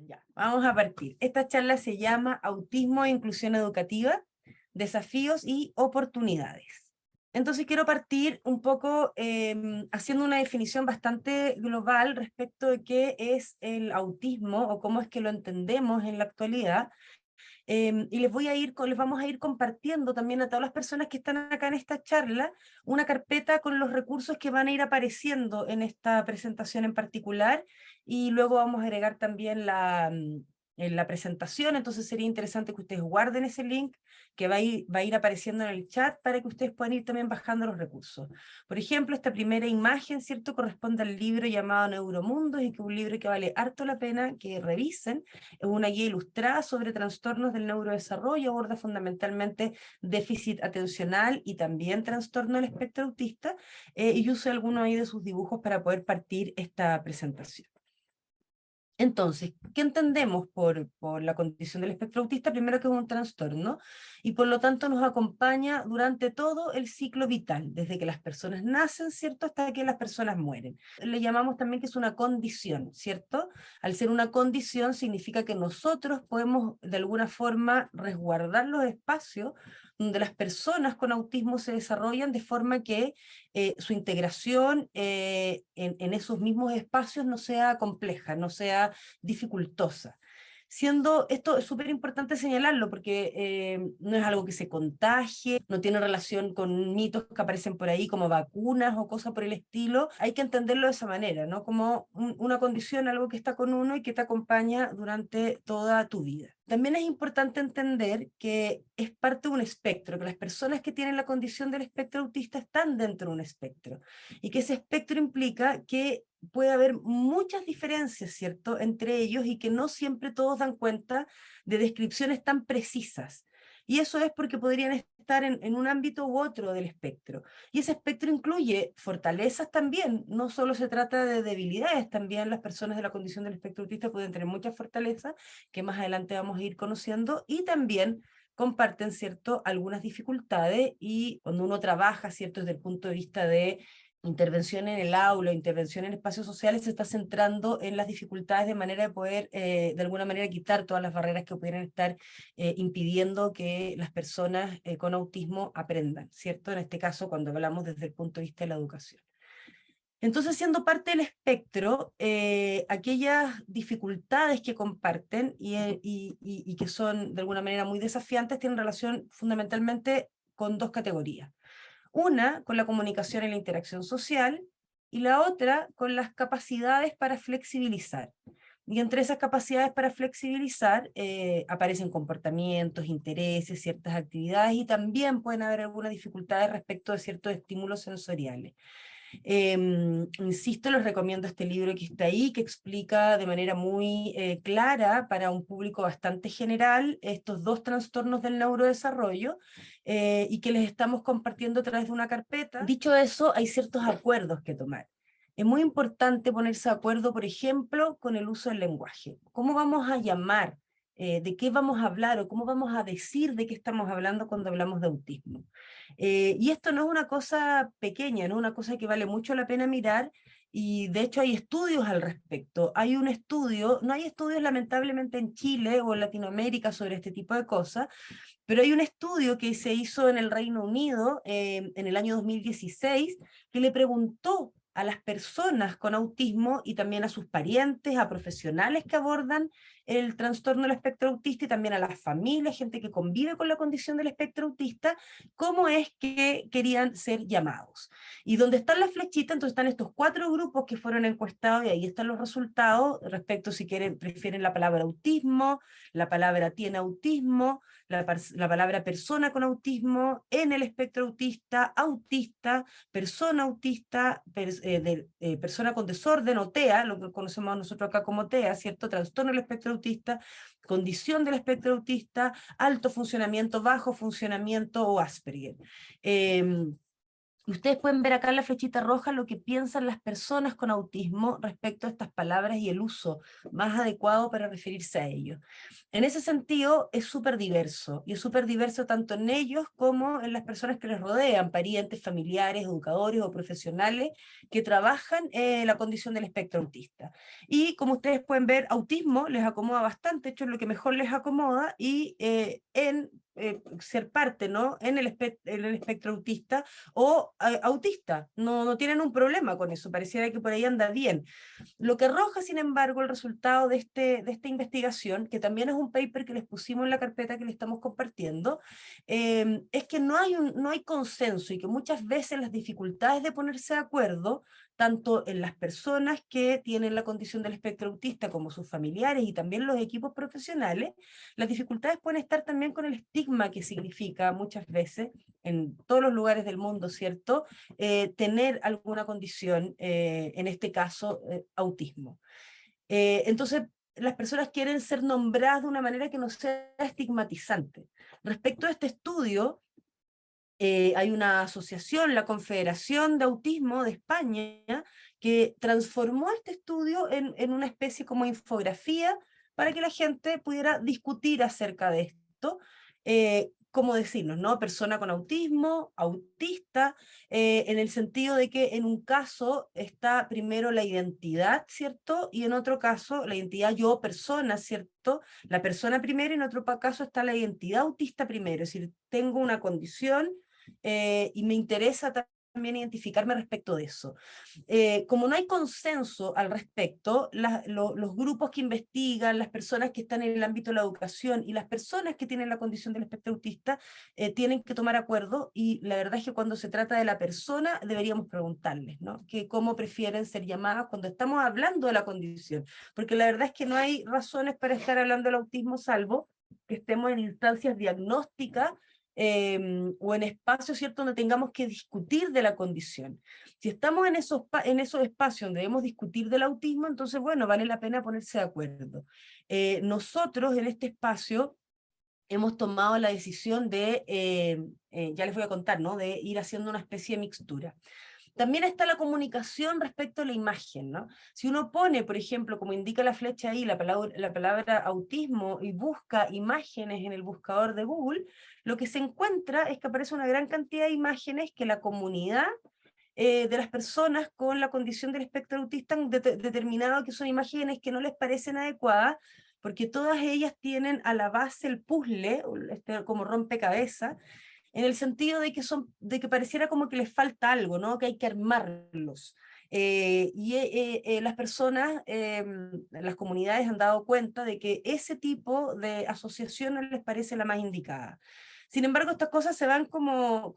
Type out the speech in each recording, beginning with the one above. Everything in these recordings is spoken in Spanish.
Ya, vamos a partir. Esta charla se llama Autismo e Inclusión Educativa, Desafíos y Oportunidades. Entonces quiero partir un poco haciendo una definición bastante global respecto de qué es el autismo o cómo es que lo entendemos en la actualidad. Y les vamos a ir compartiendo también a todas las personas que están acá en esta charla una carpeta con los recursos que van a ir apareciendo en esta presentación en particular, y luego vamos a agregar también en la presentación. Entonces sería interesante que ustedes guarden ese link que va a ir apareciendo en el chat para que ustedes puedan ir también bajando los recursos. Por ejemplo, esta primera imagen, ¿cierto?, corresponde al libro llamado Neuromundos, y que es un libro que vale harto la pena que revisen. Es una guía ilustrada sobre trastornos del neurodesarrollo, aborda fundamentalmente déficit atencional y también trastorno del espectro autista, y uso algunos ahí de sus dibujos para poder partir esta presentación. Entonces, ¿qué entendemos por la condición del espectro autista? Primero, que es un trastorno, y por lo tanto nos acompaña durante todo el ciclo vital, desde que las personas nacen, ¿cierto?, hasta que las personas mueren. Le llamamos también que es una condición, ¿cierto? Al ser una condición significa que nosotros podemos de alguna forma resguardar los espacios donde las personas con autismo se desarrollan, de forma que su integración en esos mismos espacios no sea compleja, no sea dificultosa. Siendo esto es súper importante señalarlo, porque no es algo que se contagie, no tiene relación con mitos que aparecen por ahí como vacunas o cosas por el estilo. Hay que entenderlo de esa manera, ¿no? Como una condición, algo que está con uno y que te acompaña durante toda tu vida. También es importante entender que es parte de un espectro, que las personas que tienen la condición del espectro autista están dentro de un espectro, y que ese espectro implica que puede haber muchas diferencias, ¿cierto?, entre ellos, y que no siempre todos dan cuenta de descripciones tan precisas. Y eso es porque podrían estar en un ámbito u otro del espectro. Y ese espectro incluye fortalezas también, no solo se trata de debilidades, también las personas de la condición del espectro autista pueden tener muchas fortalezas, que más adelante vamos a ir conociendo, y también comparten, ¿cierto?, algunas dificultades. Y cuando uno trabaja, ¿cierto?, desde el punto de vista de intervención en el aula, intervención en espacios sociales, se está centrando en las dificultades, de manera de poder, de alguna manera, quitar todas las barreras que pudieran estar impidiendo que las personas con autismo aprendan, ¿cierto? En este caso, cuando hablamos desde el punto de vista de la educación. Entonces, siendo parte del espectro, aquellas dificultades que comparten y que son de alguna manera muy desafiantes, tienen relación fundamentalmente con dos categorías. Una con la comunicación y la interacción social, y la otra con las capacidades para flexibilizar. Y entre esas capacidades para flexibilizar aparecen comportamientos, intereses, ciertas actividades, y también pueden haber algunas dificultades respecto de ciertos estímulos sensoriales. Insisto, les recomiendo este libro que está ahí, que explica de manera muy clara para un público bastante general estos dos trastornos del neurodesarrollo, y que les estamos compartiendo a través de una carpeta. Dicho eso, hay ciertos acuerdos que tomar. Es muy importante ponerse de acuerdo, por ejemplo, con el uso del lenguaje. ¿Cómo vamos a llamar? ¿De qué vamos a hablar? ¿O cómo vamos a decir de qué estamos hablando cuando hablamos de autismo? Y esto no es una cosa pequeña, no es una cosa que vale mucho la pena mirar, y de hecho hay estudios al respecto. Hay un estudio, no hay estudios lamentablemente en Chile o en Latinoamérica sobre este tipo de cosas, pero hay un estudio que se hizo en el Reino Unido en el año 2016, que le preguntó a las personas con autismo y también a sus parientes, a profesionales que abordan el trastorno del espectro autista, y también a las familias, gente que convive con la condición del espectro autista, cómo es que querían ser llamados. Y donde están las flechitas, entonces están estos 4 grupos que fueron encuestados, y ahí están los resultados respecto si prefieren la palabra autismo, la palabra tiene autismo, la palabra persona con autismo, en el espectro autista, autista, persona autista, persona con desorden o TEA, lo que conocemos nosotros acá como TEA, ¿cierto? Trastorno del espectro autista, condición del espectro autista, alto funcionamiento, bajo funcionamiento o Asperger. Ustedes pueden ver acá en la flechita roja lo que piensan las personas con autismo respecto a estas palabras y el uso más adecuado para referirse a ellos. En ese sentido, es súper diverso, y es súper diverso tanto en ellos como en las personas que les rodean, parientes, familiares, educadores o profesionales que trabajan la condición del espectro autista. Y como ustedes pueden ver, autismo les acomoda bastante, de hecho es lo que mejor les acomoda, y ser parte, ¿no?, en el espectro autista o autista, no tienen un problema con eso, pareciera que por ahí anda bien. Lo que arroja, sin embargo, el resultado de esta investigación, que también es un paper que les pusimos en la carpeta que le estamos compartiendo, es que no hay consenso y que muchas veces las dificultades de ponerse de acuerdo, tanto en las personas que tienen la condición del espectro autista como sus familiares y también los equipos profesionales, las dificultades pueden estar también con el estigma que significa muchas veces en todos los lugares del mundo, ¿cierto?, tener alguna condición, en este caso, autismo. Entonces, las personas quieren ser nombradas de una manera que no sea estigmatizante. Respecto a este estudio, hay una asociación, la Confederación de Autismo de España, que transformó este estudio en una especie como infografía para que la gente pudiera discutir acerca de esto. ¿Cómo decirnos, no? Persona con autismo, autista, en el sentido de que en un caso está primero la identidad, ¿cierto? Y en otro caso la identidad yo, persona, ¿cierto? La persona primero, y en otro caso está la identidad autista primero, es decir, tengo una condición y me interesa también identificarme respecto de eso. Como no hay consenso al respecto, los grupos que investigan, las personas que están en el ámbito de la educación y las personas que tienen la condición del espectro autista tienen que tomar acuerdo, y la verdad es que cuando se trata de la persona deberíamos preguntarles, ¿no?, que cómo prefieren ser llamadas cuando estamos hablando de la condición, porque la verdad es que no hay razones para estar hablando del autismo salvo que estemos en instancias diagnósticas o en espacios, ¿cierto?, donde tengamos que discutir de la condición. Si estamos en esos espacios donde debemos discutir del autismo, entonces, bueno, vale la pena ponerse de acuerdo. Nosotros en este espacio hemos tomado la decisión de, ya les voy a contar, ¿no?, de ir haciendo una especie de mixtura. También está la comunicación respecto a la imagen, ¿no? Si uno pone, por ejemplo, como indica la flecha ahí, la palabra autismo y busca imágenes en el buscador de Google, lo que se encuentra es que aparece una gran cantidad de imágenes que la comunidad de las personas con la condición del espectro autista han determinado que son imágenes que no les parecen adecuadas, porque todas ellas tienen a la base el puzzle, como rompecabezas, en el sentido de que pareciera como que les falta algo, ¿no?, que hay que armarlos. Las personas, las comunidades han dado cuenta de que ese tipo de asociaciones les parece la más indicada. Sin embargo, estas cosas se van como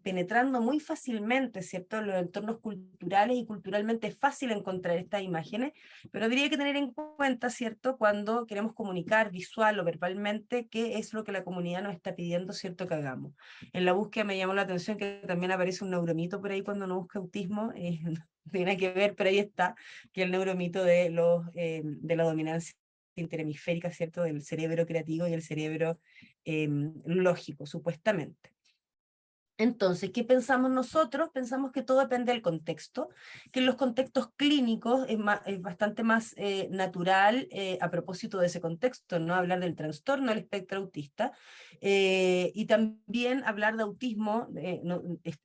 penetrando muy fácilmente, ¿cierto?, en los entornos culturales, y culturalmente es fácil encontrar estas imágenes, pero habría que tener en cuenta, ¿cierto?, cuando queremos comunicar visual o verbalmente qué es lo que la comunidad nos está pidiendo, ¿cierto?, que hagamos. En la búsqueda me llamó la atención que también aparece un neuromito por ahí cuando uno busca autismo, no tiene que ver, pero ahí está, que el neuromito de la dominancia interhemisférica, ¿cierto?, del cerebro creativo y el cerebro lógico, supuestamente. Entonces, ¿qué pensamos nosotros? Pensamos que todo depende del contexto, que en los contextos clínicos es bastante más natural, a propósito de ese contexto, no hablar del trastorno del espectro autista, y también hablar de autismo,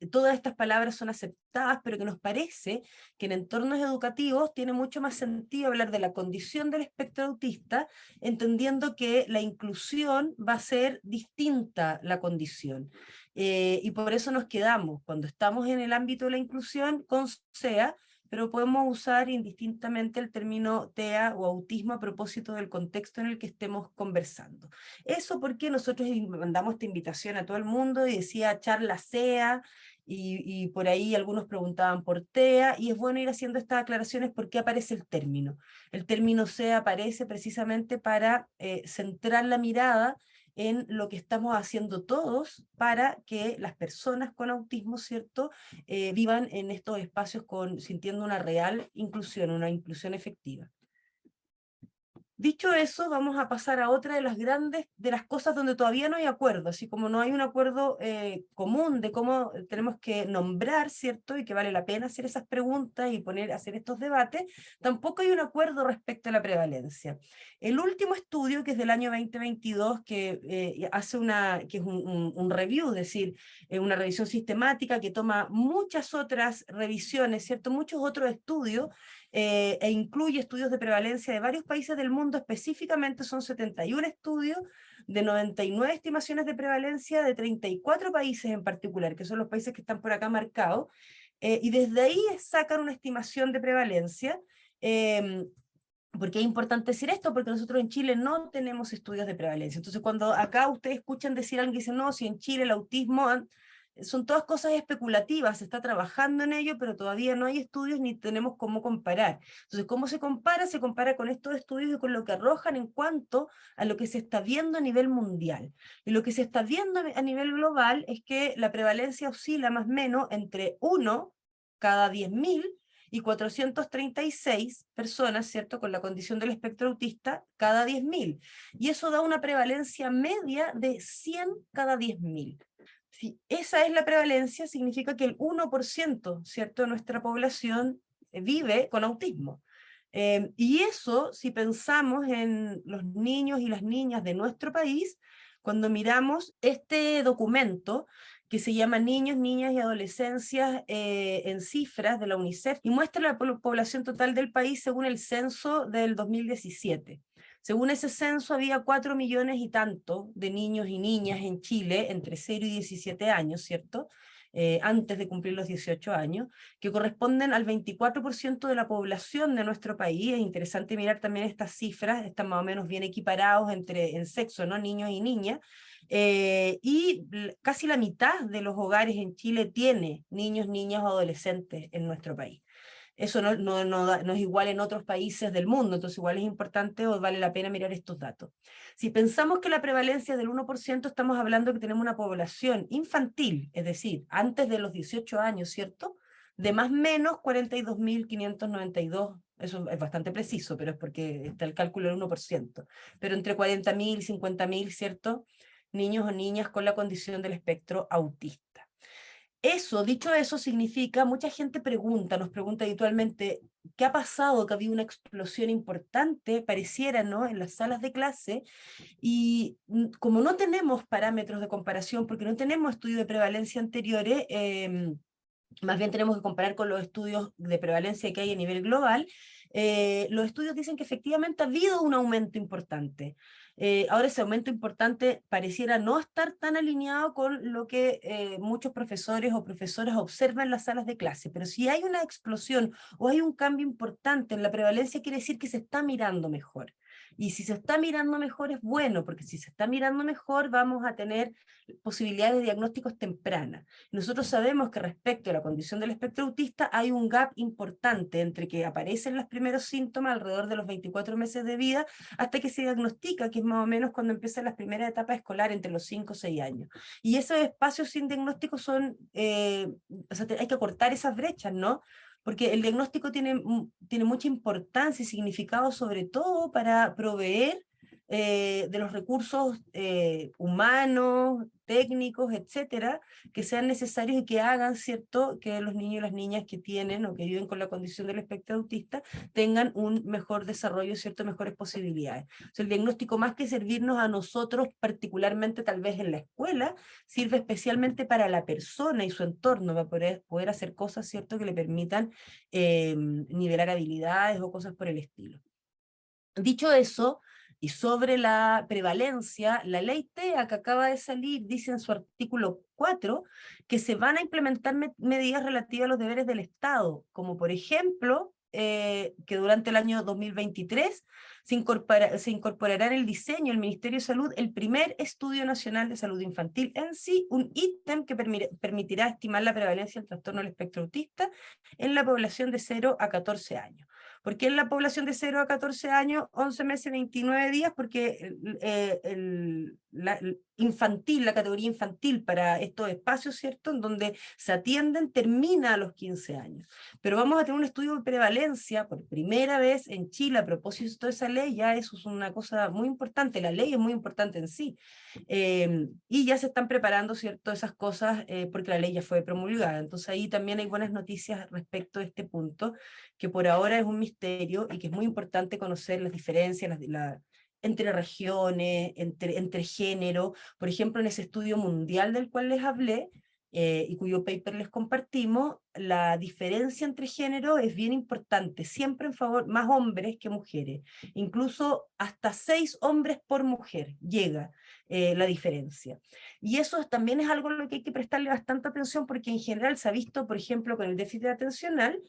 todas estas palabras son aceptadas, pero que nos parece que en entornos educativos tiene mucho más sentido hablar de la condición del espectro autista, entendiendo que la inclusión va a ser distinta la condición. Y por eso nos quedamos, cuando estamos en el ámbito de la inclusión, con SEA, pero podemos usar indistintamente el término TEA o autismo a propósito del contexto en el que estemos conversando. Eso porque nosotros mandamos esta invitación a todo el mundo y decía charla SEA, y por ahí algunos preguntaban por TEA, y es bueno ir haciendo estas aclaraciones porque aparece el término. El término SEA aparece precisamente para centrar la mirada en lo que estamos haciendo todos para que las personas con autismo, ¿cierto?, vivan en estos espacios sintiendo una real inclusión, una inclusión efectiva. Dicho eso, vamos a pasar a otra de las cosas donde todavía no hay acuerdo, así como no hay un acuerdo común de cómo tenemos que nombrar, ¿cierto? Y que vale la pena hacer esas preguntas y hacer estos debates, tampoco hay un acuerdo respecto a la prevalencia. El último estudio, que es del año 2022, que que es un review, es decir, una revisión sistemática que toma muchas otras revisiones, ¿cierto? Muchos otros estudios, e incluye estudios de prevalencia de varios países del mundo, específicamente son 71 estudios de 99 estimaciones de prevalencia de 34 países en particular, que son los países que están por acá marcados, y desde ahí sacan una estimación de prevalencia. ¿Por qué es importante decir esto? Porque nosotros en Chile no tenemos estudios de prevalencia. Entonces, cuando acá ustedes escuchan decir a alguien que dice, no, si en Chile el autismo, son todas cosas especulativas, se está trabajando en ello, pero todavía no hay estudios ni tenemos cómo comparar. Entonces, ¿cómo se compara? Se compara con estos estudios y con lo que arrojan en cuanto a lo que se está viendo a nivel mundial. Y lo que se está viendo a nivel global es que la prevalencia oscila más o menos entre 1 cada 10.000 y 436 personas, ¿cierto?, con la condición del espectro autista cada 10.000. Y eso da una prevalencia media de 100 cada 10.000. Si esa es la prevalencia, significa que el 1%, ¿cierto?, de nuestra población vive con autismo. Y eso, si pensamos en los niños y las niñas de nuestro país, cuando miramos este documento, que se llama Niños, Niñas y Adolescencias en cifras de la UNICEF, y muestra la población total del país según el censo del 2017. Según ese censo, había 4 millones y tanto de niños y niñas en Chile entre 0 y 17 años, ¿cierto? Antes de cumplir los 18 años, que corresponden al 24% de la población de nuestro país. Es interesante mirar también estas cifras, están más o menos bien equiparados en sexo, ¿no? Niños y niñas. Y casi la mitad de los hogares en Chile tiene niños, niñas o adolescentes en nuestro país. Eso no es igual en otros países del mundo, entonces igual es importante o vale la pena mirar estos datos. Si pensamos que la prevalencia es del 1%, estamos hablando que tenemos una población infantil, es decir, antes de los 18 años, ¿cierto?, de más o menos 42.592, eso es bastante preciso, pero es porque está el cálculo del 1%, pero entre 40.000 y 50.000, ¿cierto?, niños o niñas con la condición del espectro autista. Eso, dicho eso, significa, mucha gente nos pregunta habitualmente, ¿qué ha pasado? Que ha habido una explosión importante, pareciera, ¿no?, en las salas de clase, y como no tenemos parámetros de comparación, porque no tenemos estudios de prevalencia anteriores, más bien tenemos que comparar con los estudios de prevalencia que hay a nivel global, los estudios dicen que efectivamente ha habido un aumento importante. Ahora ese aumento importante pareciera no estar tan alineado con lo que muchos profesores o profesoras observan en las salas de clase, pero si hay una explosión o hay un cambio importante en la prevalencia, quiere decir que se está mirando mejor. Y si se está mirando mejor es bueno, porque si se está mirando mejor vamos a tener posibilidades de diagnósticos tempranas. Nosotros sabemos que respecto a la condición del espectro autista hay un gap importante entre que aparecen los primeros síntomas alrededor de los 24 meses de vida hasta que se diagnostica, que es más o menos cuando empiezan las primeras etapas escolares, entre los 5 o 6 años. Y esos espacios sin diagnóstico son, o sea, hay que cortar esas brechas, ¿no? Porque el diagnóstico tiene mucha importancia y significado, sobre todo para proveer de los recursos humanos, técnicos, etcétera, que sean necesarios y que hagan, ¿cierto?, que los niños y las niñas que tienen o que viven con la condición del espectro autista tengan un mejor desarrollo, ¿cierto?, mejores posibilidades. O sea, el diagnóstico, más que servirnos a nosotros particularmente tal vez en la escuela, sirve especialmente para la persona y su entorno, para poder hacer cosas, ¿cierto?, que le permitan nivelar habilidades o cosas por el estilo. Dicho eso, y sobre la prevalencia, la ley TEA que acaba de salir dice en su artículo 4 que se van a implementar medidas relativas a los deberes del Estado, como por ejemplo, que durante el año 2023 se incorporará en el diseño del Ministerio de Salud el primer Estudio Nacional de Salud Infantil en sí, un ítem que permitirá estimar la prevalencia del trastorno del espectro autista en la población de 0 a 14 años. ¿Por qué en la población de 0 a 14 años, 11 meses, 29 días? Porque infantil, la categoría infantil para estos espacios, ¿cierto?, en donde se atienden, termina a los 15 años. Pero vamos a tener un estudio de prevalencia por primera vez en Chile a propósito de esa ley, ya eso es una cosa muy importante, la ley es muy importante en sí, y ya se están preparando, ¿cierto?, esas cosas porque la ley ya fue promulgada. Entonces ahí también hay buenas noticias respecto a este punto, que por ahora es un misterio y que es muy importante conocer las diferencias, entre regiones, entre género. Por ejemplo, en ese estudio mundial del cual les hablé, y cuyo paper les compartimos, la diferencia entre género es bien importante, siempre en favor, más hombres que mujeres, incluso hasta 6 hombres por mujer llega la diferencia. Y eso también es algo a lo que hay que prestarle bastante atención, porque en general se ha visto, por ejemplo, con el déficit atencional,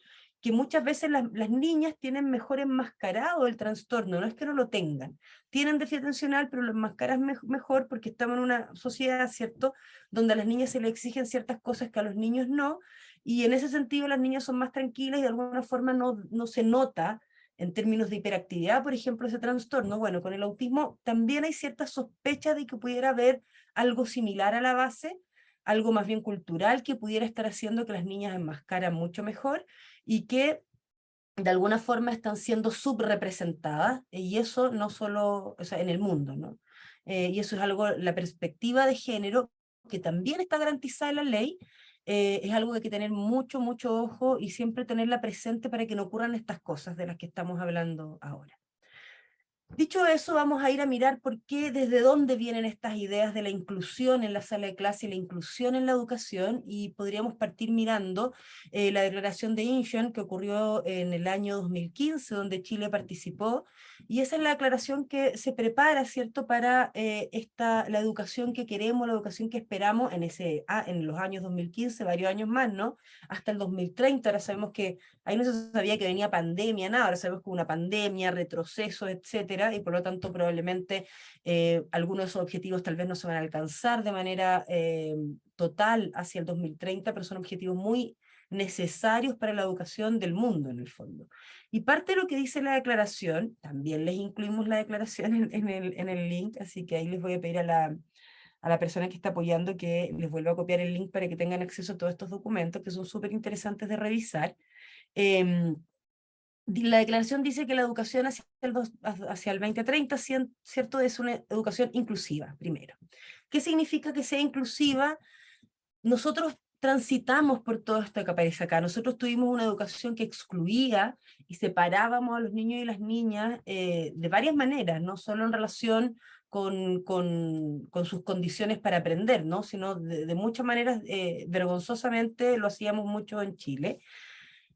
que muchas veces las niñas tienen mejor enmascarado el trastorno, no es que no lo tengan, tienen déficit atencional, pero lo enmascaran mejor porque estamos en una sociedad, ¿cierto?, donde a las niñas se les exigen ciertas cosas que a los niños no, y en ese sentido las niñas son más tranquilas y de alguna forma no se nota en términos de hiperactividad, por ejemplo, ese trastorno. Bueno, con el autismo también hay cierta sospecha de que pudiera haber algo similar a la base, algo más bien cultural que pudiera estar haciendo que las niñas enmascaran mucho mejor y que de alguna forma están siendo subrepresentadas, y eso no solo, o sea, en el mundo, ¿no? Y eso es algo, la perspectiva de género, que también está garantizada en la ley, es algo que hay que tener mucho, mucho ojo y siempre tenerla presente para que no ocurran estas cosas de las que estamos hablando ahora. Dicho eso, vamos a ir a mirar por qué, desde dónde vienen estas ideas de la inclusión en la sala de clase y la inclusión en la educación, y podríamos partir mirando la declaración de Incheon que ocurrió en el año 2015, donde Chile participó, y esa es la declaración que se prepara, ¿cierto?, para la educación que queremos, la educación que esperamos en los años 2015, varios años más, ¿no?, hasta el 2030, ahora sabemos que ahí no se sabía que venía pandemia, nada, ahora sabemos que una pandemia, retroceso, etcétera, y por lo tanto probablemente algunos de esos objetivos tal vez no se van a alcanzar de manera total hacia el 2030, pero son objetivos muy necesarios para la educación del mundo en el fondo. Y parte de lo que dice la declaración, también les incluimos la declaración en el link, así que ahí les voy a pedir a la persona que está apoyando que les vuelva a copiar el link para que tengan acceso a todos estos documentos que son súper interesantes de revisar. La declaración dice que la educación hacia el 2030, ¿cierto?, es una educación inclusiva, primero. ¿Qué significa que sea inclusiva? Nosotros transitamos por toda esta que aparece acá. Nosotros tuvimos una educación que excluía y separábamos a los niños y las niñas de varias maneras, no solo en relación con sus condiciones para aprender, ¿no?, sino de muchas maneras, vergonzosamente lo hacíamos mucho en Chile.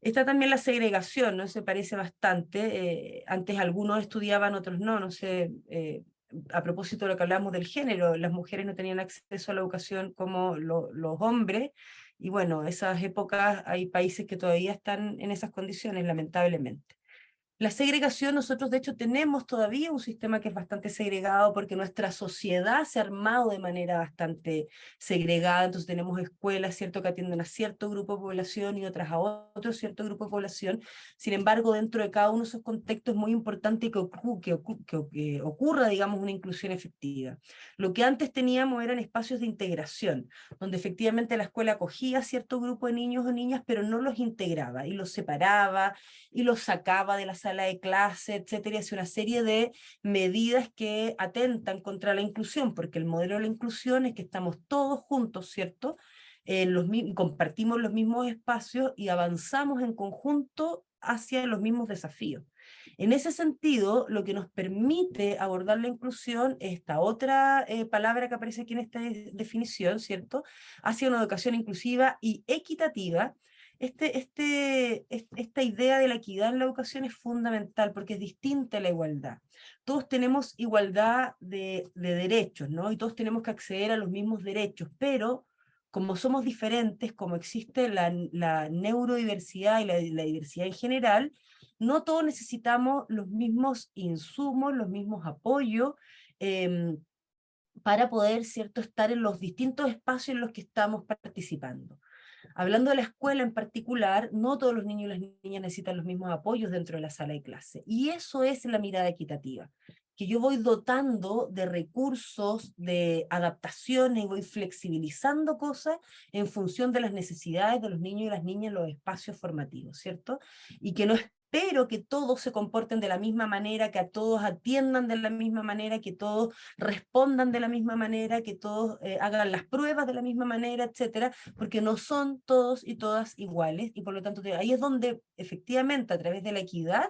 Está también la segregación, ¿no? Se parece bastante. Antes algunos estudiaban, otros no, no sé. A propósito de lo que hablamos del género, las mujeres no tenían acceso a la educación como los hombres, y bueno, esas épocas hay países que todavía están en esas condiciones, lamentablemente. La segregación, nosotros de hecho tenemos todavía un sistema que es bastante segregado porque nuestra sociedad se ha armado de manera bastante segregada, entonces tenemos escuelas, ¿cierto?, que atienden a cierto grupo de población y otras a otro cierto grupo de población. Sin embargo, dentro de cada uno de esos contextos es muy importante que ocurra, digamos, una inclusión efectiva. Lo que antes teníamos eran espacios de integración, donde efectivamente la escuela acogía cierto grupo de niños o niñas, pero no los integraba y los separaba y los sacaba de la sala de clase, etcétera, y hace una serie de medidas que atentan contra la inclusión, porque el modelo de la inclusión es que estamos todos juntos, ¿cierto?, compartimos los mismos espacios y avanzamos en conjunto hacia los mismos desafíos. En ese sentido, lo que nos permite abordar la inclusión, esta otra palabra que aparece aquí en esta definición, ¿cierto?, hacia una educación inclusiva y equitativa. Esta idea de la equidad en la educación es fundamental porque es distinta a la igualdad. Todos tenemos igualdad de derechos, ¿no?, y todos tenemos que acceder a los mismos derechos, pero como somos diferentes, como existe la neurodiversidad y la diversidad en general, no todos necesitamos los mismos insumos, los mismos apoyos, em, para poder, ¿cierto?, estar en los distintos espacios en los que estamos participando. Hablando de la escuela en particular, no todos los niños y las niñas necesitan los mismos apoyos dentro de la sala de clase, y eso es la mirada equitativa, que yo voy dotando de recursos, de adaptaciones, y voy flexibilizando cosas en función de las necesidades de los niños y las niñas en los espacios formativos, ¿cierto? Y que no espero que todos se comporten de la misma manera, que a todos atiendan de la misma manera, que todos respondan de la misma manera, que todos hagan las pruebas de la misma manera, etcétera, porque no son todos y todas iguales, y por lo tanto ahí es donde efectivamente a través de la equidad,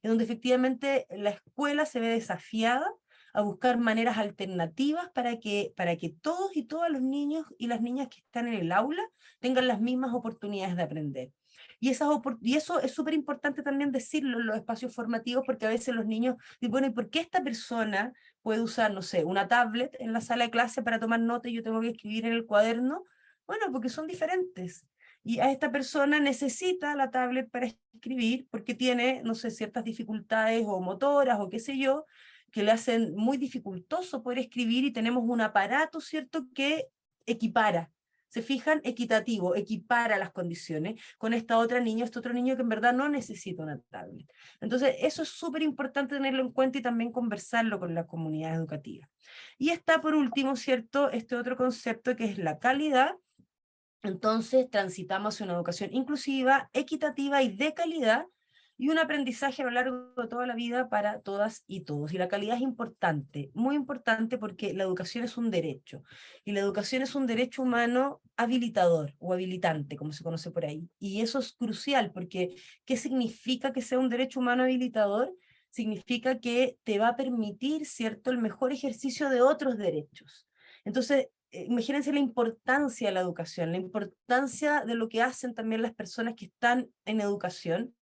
es donde efectivamente la escuela se ve desafiada a buscar maneras alternativas para que todos y todas los niños y las niñas que están en el aula tengan las mismas oportunidades de aprender. Y eso es súper importante también decirlo en los espacios formativos, porque a veces los niños dicen, bueno, ¿y por qué esta persona puede usar, no sé, una tablet en la sala de clase para tomar notas y yo tengo que escribir en el cuaderno? Bueno, porque son diferentes. Y a esta persona necesita la tablet para escribir porque tiene, no sé, ciertas dificultades o motoras o qué sé yo, que le hacen muy dificultoso poder escribir, y tenemos un aparato, ¿cierto?, que equipara. Se fijan, equitativo, equipara las condiciones con esta otra niña, este otro niño que en verdad no necesita una tablet. Entonces, eso es súper importante tenerlo en cuenta y también conversarlo con la comunidad educativa. Y está por último, ¿cierto?, este otro concepto que es la calidad. Entonces transitamos hacia una educación inclusiva, equitativa y de calidad, y un aprendizaje a lo largo de toda la vida para todas y todos. Y la calidad es importante, muy importante, porque la educación es un derecho, y la educación es un derecho humano habilitador o habilitante, como se conoce por ahí. Y eso es crucial, porque ¿qué significa que sea un derecho humano habilitador? Significa que te va a permitir, ¿cierto?, el mejor ejercicio de otros derechos. Entonces, imagínense la importancia de la educación, la importancia de lo que hacen también las personas que están en educación,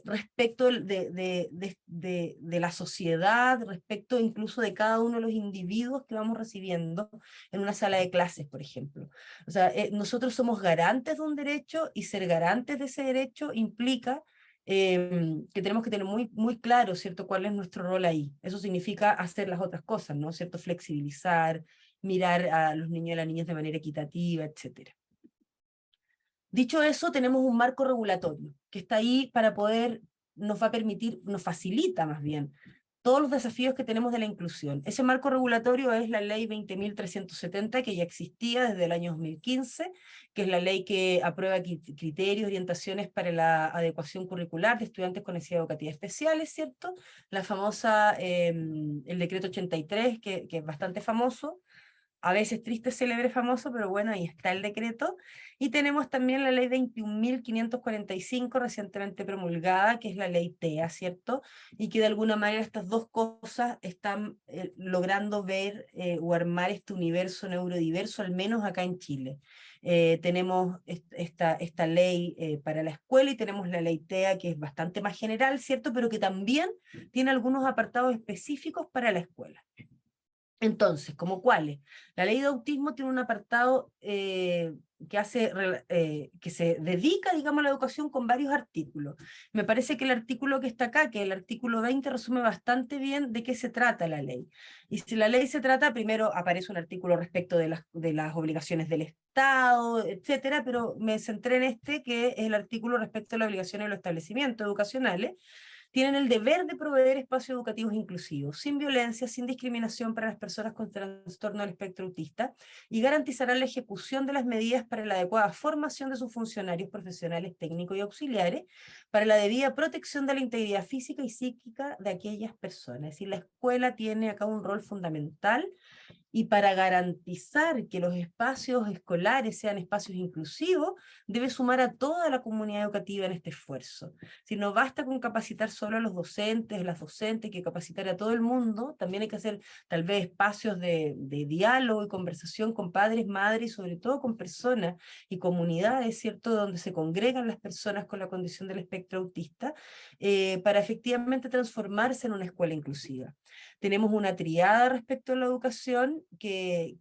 respecto de la sociedad, respecto incluso de cada uno de los individuos que vamos recibiendo en una sala de clases, por ejemplo. O sea, nosotros somos garantes de un derecho, y ser garantes de ese derecho implica que tenemos que tener muy, muy claro, ¿cierto?, cuál es nuestro rol ahí. Eso significa hacer las otras cosas, ¿no? ¿Cierto? Flexibilizar, mirar a los niños y a las niñas de manera equitativa, etcétera. Dicho eso, tenemos un marco regulatorio que está ahí para poder, nos va a permitir, nos facilita más bien, todos los desafíos que tenemos de la inclusión. Ese marco regulatorio es la ley 20.370, que ya existía desde el año 2015, que es la ley que aprueba criterios, orientaciones para la adecuación curricular de estudiantes con necesidades educativas especiales, ¿cierto? La famosa, el decreto 83, que es bastante famoso, a veces triste, célebre, famoso, pero bueno, ahí está el decreto. Y tenemos también la ley 21.545, recientemente promulgada, que es la ley TEA, ¿cierto? Y que de alguna manera estas dos cosas están logrando ver o armar este universo neurodiverso, al menos acá en Chile. Tenemos esta ley para la escuela, y tenemos la ley TEA, que es bastante más general, ¿cierto? Pero que también tiene algunos apartados específicos para la escuela. Entonces, ¿como cuáles? La ley de autismo tiene un apartado que se dedica, digamos, a la educación con varios artículos. Me parece que el artículo que está acá, que el artículo 20, resume bastante bien de qué se trata la ley. Y si la ley se trata, primero aparece un artículo respecto de las obligaciones del Estado, etcétera, pero me centré en este, que es el artículo respecto a las obligaciones de los establecimientos educacionales. Tienen el deber de proveer espacios educativos inclusivos, sin violencia, sin discriminación para las personas con trastorno del espectro autista, y garantizarán la ejecución de las medidas para la adecuada formación de sus funcionarios profesionales, técnicos y auxiliares, para la debida protección de la integridad física y psíquica de aquellas personas. Es decir, la escuela tiene acá un rol fundamental, y para garantizar que los espacios escolares sean espacios inclusivos, debe sumar a toda la comunidad educativa en este esfuerzo. Si no basta con capacitar solo a los docentes, las docentes, hay que capacitar a todo el mundo, también hay que hacer tal vez espacios de diálogo y conversación con padres, madres, y sobre todo con personas y comunidades, ¿cierto?, donde se congregan las personas con la condición del espectro autista, para efectivamente transformarse en una escuela inclusiva. Tenemos una triada respecto a la educación que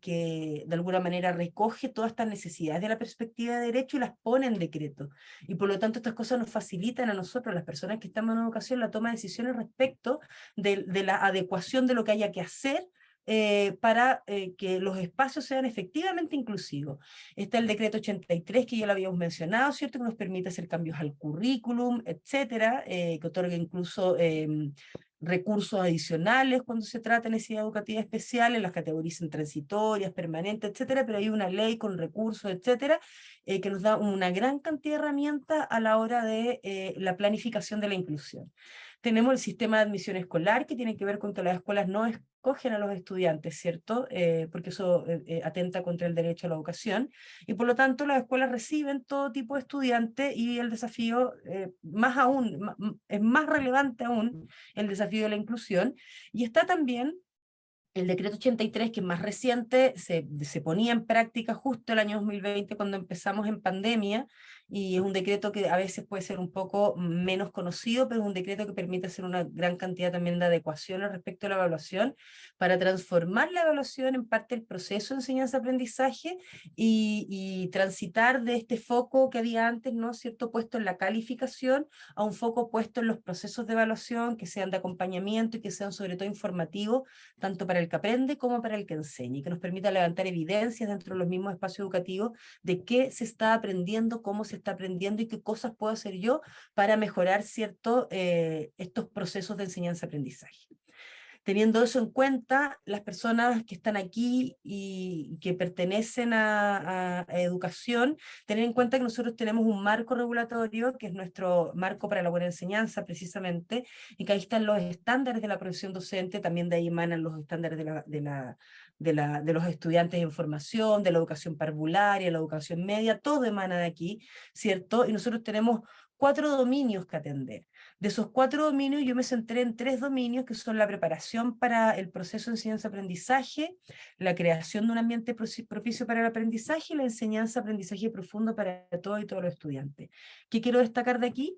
de alguna manera recoge todas estas necesidades de la perspectiva de derecho y las pone en decreto. Y por lo tanto estas cosas nos facilitan a nosotros, las personas que estamos en educación, la toma de decisiones respecto de la adecuación de lo que haya que hacer para que los espacios sean efectivamente inclusivos. Está el decreto 83, que ya lo habíamos mencionado, ¿cierto?, que nos permite hacer cambios al currículum, etcétera, que otorga incluso recursos adicionales cuando se trata de necesidades educativas especiales, las categorizan transitorias, permanentes, etcétera, pero hay una ley con recursos, etcétera, que nos da una gran cantidad de herramientas a la hora de la planificación de la inclusión. Tenemos el sistema de admisión escolar, que tiene que ver con que las escuelas no escogen a los estudiantes, ¿cierto? Porque eso atenta contra el derecho a la educación, y por lo tanto las escuelas reciben todo tipo de estudiantes, y el desafío, más aún, es más relevante aún, el desafío de la inclusión, y está también el decreto 83, que es más reciente, se ponía en práctica justo el año 2020 cuando empezamos en pandemia, y es un decreto que a veces puede ser un poco menos conocido, pero es un decreto que permite hacer una gran cantidad también de adecuaciones respecto a la evaluación, para transformar la evaluación en parte del proceso de enseñanza-aprendizaje, y transitar de este foco que había antes, ¿no? Cierto, puesto en la calificación, a un foco puesto en los procesos de evaluación, que sean de acompañamiento y que sean sobre todo informativos, tanto para el que aprende como para el que enseña, y que nos permita levantar evidencias dentro de los mismos espacios educativos de qué se está aprendiendo, cómo se está aprendiendo y qué cosas puedo hacer yo para mejorar, ¿cierto?, estos procesos de enseñanza-aprendizaje. Teniendo eso en cuenta, las personas que están aquí y que pertenecen a educación, tener en cuenta que nosotros tenemos un marco regulatorio, que es nuestro marco para la buena enseñanza, precisamente, y que ahí están los estándares de la profesión docente, también de ahí emanan los estándares de los estudiantes en formación, de la educación parvularia, la educación media, todo emana de aquí, ¿cierto? Y nosotros tenemos 4 dominios que atender. De esos 4 dominios yo me centré en 3 dominios, que son la preparación para el proceso de enseñanza-aprendizaje, la creación de un ambiente propicio para el aprendizaje, y la enseñanza-aprendizaje profundo para todos y todos los estudiantes. ¿Qué quiero destacar de aquí?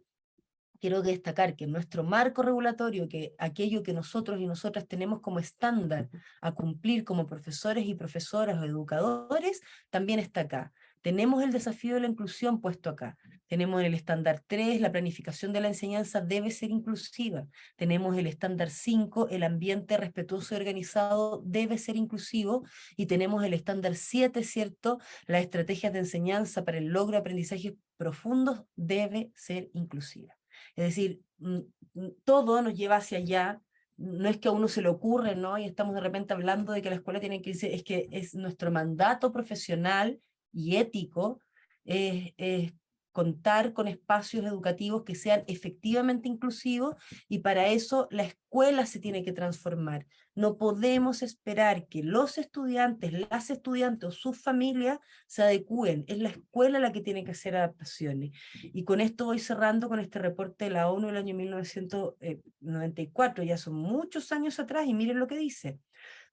Quiero destacar que nuestro marco regulatorio, que aquello que nosotros y nosotras tenemos como estándar a cumplir como profesores y profesoras o educadores, también está acá. Tenemos el desafío de la inclusión puesto acá. Tenemos en el estándar 3, la planificación de la enseñanza debe ser inclusiva. Tenemos el estándar 5, el ambiente respetuoso y organizado debe ser inclusivo. Y tenemos el estándar 7, ¿cierto? Las estrategias de enseñanza para el logro de aprendizajes profundos debe ser inclusiva. Es decir, todo nos lleva hacia allá. No es que a uno se le ocurre, ¿no? Y estamos de repente hablando de que la escuela tiene que irse, es que es nuestro mandato profesional y ético, es contar con espacios educativos que sean efectivamente inclusivos, y para eso la escuela se tiene que transformar. No podemos esperar que los estudiantes, las estudiantes o sus familias se adecúen. Es la escuela la que tiene que hacer adaptaciones. Y con esto voy cerrando con este reporte de la ONU del año 1994, ya son muchos años atrás, y miren lo que dice.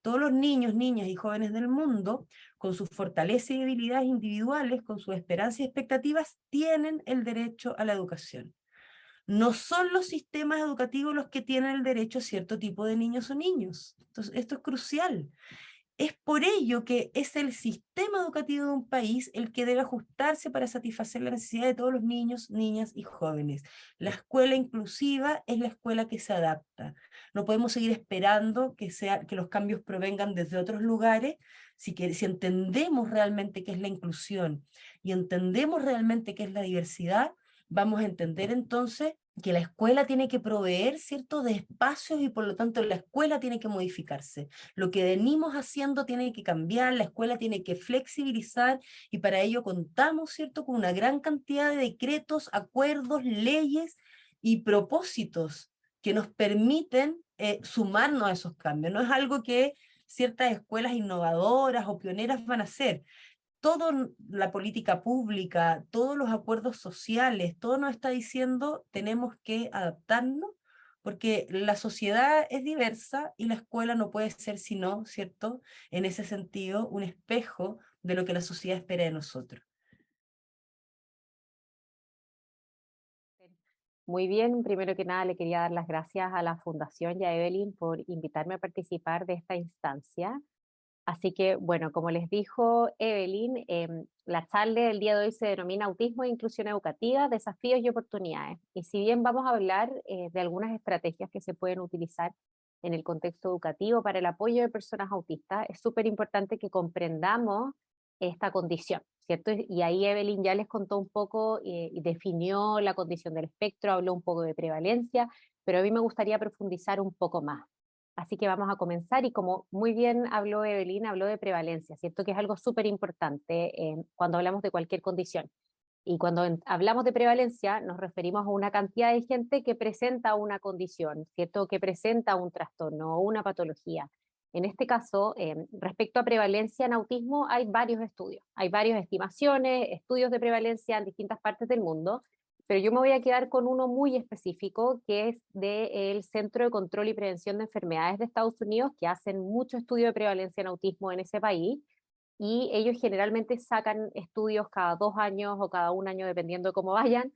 Todos los niños, niñas y jóvenes del mundo, con sus fortalezas y debilidades individuales, con sus esperanzas y expectativas, tienen el derecho a la educación. No son los sistemas educativos los que tienen el derecho a cierto tipo de niños o niños. Entonces, esto es crucial. Es por ello que es el sistema educativo de un país el que debe ajustarse para satisfacer la necesidad de todos los niños, niñas y jóvenes. La escuela inclusiva es la escuela que se adapta. No podemos seguir esperando que los cambios provengan desde otros lugares. Si entendemos realmente qué es la inclusión y entendemos realmente qué es la diversidad, vamos a entender entonces que la escuela tiene que proveer ciertos de espacios, y por lo tanto la escuela tiene que modificarse. Lo que venimos haciendo tiene que cambiar, la escuela tiene que flexibilizar, y para ello contamos, ¿cierto?, con una gran cantidad de decretos, acuerdos, leyes y propósitos que nos permiten sumarnos a esos cambios. No es algo que ciertas escuelas innovadoras o pioneras van a hacer. Toda la política pública, todos los acuerdos sociales, todo nos está diciendo tenemos que adaptarnos, porque la sociedad es diversa y la escuela no puede ser sino, ¿cierto?, en ese sentido, un espejo de lo que la sociedad espera de nosotros. Muy bien, primero que nada le quería dar las gracias a la Fundación y a Evelyn por invitarme a participar de esta instancia. Así que, bueno, como les dijo Evelyn, la charla del día de hoy se denomina Autismo e Inclusión Educativa, Desafíos y Oportunidades. Y si bien vamos a hablar de algunas estrategias que se pueden utilizar en el contexto educativo para el apoyo de personas autistas, es súper importante que comprendamos esta condición, ¿cierto? Y ahí Evelyn ya les contó un poco y definió la condición del espectro, habló un poco de prevalencia, pero a mí me gustaría profundizar un poco más. Así que vamos a comenzar y como muy bien habló Evelyn, habló de prevalencia, ¿cierto? Que es algo súper importante cuando hablamos de cualquier condición. Y cuando hablamos de prevalencia nos referimos a una cantidad de gente que presenta una condición, ¿cierto? Que presenta un trastorno o una patología. En este caso, respecto a prevalencia en autismo, hay varios estudios, hay varias estimaciones, estudios de prevalencia en distintas partes del mundo, pero yo me voy a quedar con uno muy específico, que es del Centro de Control y Prevención de Enfermedades de Estados Unidos, que hacen mucho estudio de prevalencia en autismo en ese país, y ellos generalmente sacan estudios cada 2 años o cada 1 año, dependiendo de cómo vayan,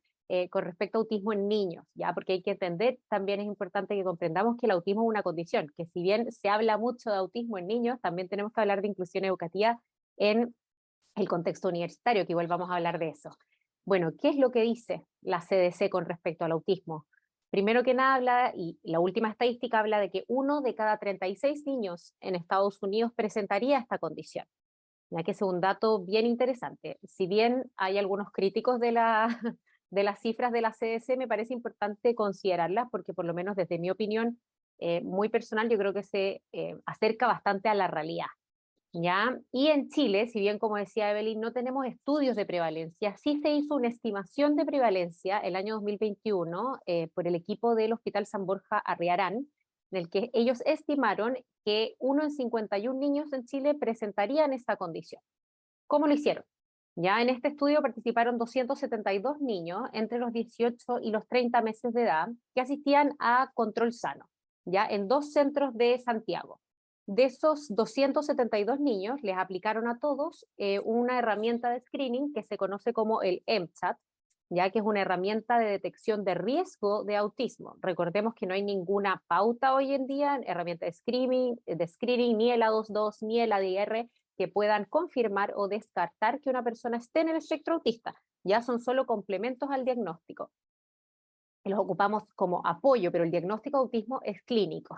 con respecto a autismo en niños, ¿ya? Porque hay que entender, también es importante que comprendamos que el autismo es una condición, que si bien se habla mucho de autismo en niños, también tenemos que hablar de inclusión educativa en el contexto universitario, que igual vamos a hablar de eso. Bueno, ¿qué es lo que dice la CDC con respecto al autismo? Primero que nada habla, y la última estadística habla de que 1 de cada 36 niños en Estados Unidos presentaría esta condición, ya que es un dato bien interesante. Si bien hay algunos críticos de las cifras de la CDC, me parece importante considerarlas porque por lo menos desde mi opinión muy personal, yo creo que se acerca bastante a la realidad. ¿Ya? Y en Chile, si bien como decía Evelyn, no tenemos estudios de prevalencia, sí se hizo una estimación de prevalencia el año 2021 por el equipo del Hospital San Borja Arriarán, en el que ellos estimaron que 1 en 51 niños en Chile presentarían esta condición. ¿Cómo lo hicieron? Ya en este estudio participaron 272 niños entre los 18 y los 30 meses de edad que asistían a control sano, ya en 2 centros de Santiago. De esos 272 niños, les aplicaron a todos una herramienta de screening que se conoce como el MCHAT, ya que es una herramienta de detección de riesgo de autismo. Recordemos que no hay ninguna pauta hoy en día, herramienta de screening ni el A22 ni el ADR, que puedan confirmar o descartar que una persona esté en el espectro autista. Ya son solo complementos al diagnóstico. Los ocupamos como apoyo, pero el diagnóstico de autismo es clínico.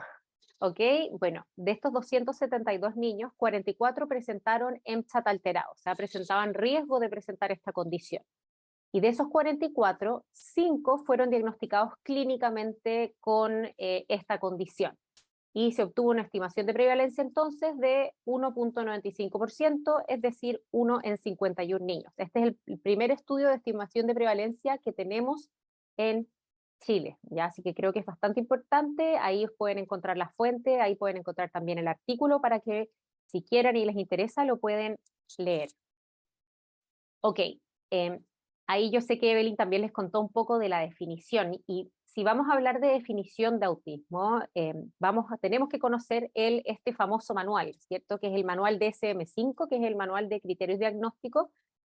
¿Ok? Bueno, de estos 272 niños, 44 presentaron MCHAT alterado, o sea, presentaban riesgo de presentar esta condición. Y de esos 44, 5 fueron diagnosticados clínicamente con esta condición. Y se obtuvo una estimación de prevalencia entonces de 1.95%, es decir, 1 en 51 niños. Este es el primer estudio de estimación de prevalencia que tenemos en Chile, ¿ya? Así que creo que es bastante importante. Ahí pueden encontrar la fuente, ahí pueden encontrar también el artículo para que si quieren y les interesa lo pueden leer. Ok, ahí yo sé que Evelyn también les contó un poco de la definición, y si vamos a hablar de definición de autismo, tenemos que conocer este famoso manual, ¿cierto? Que es el manual DSM-5, que es el manual de criterios diagnósticos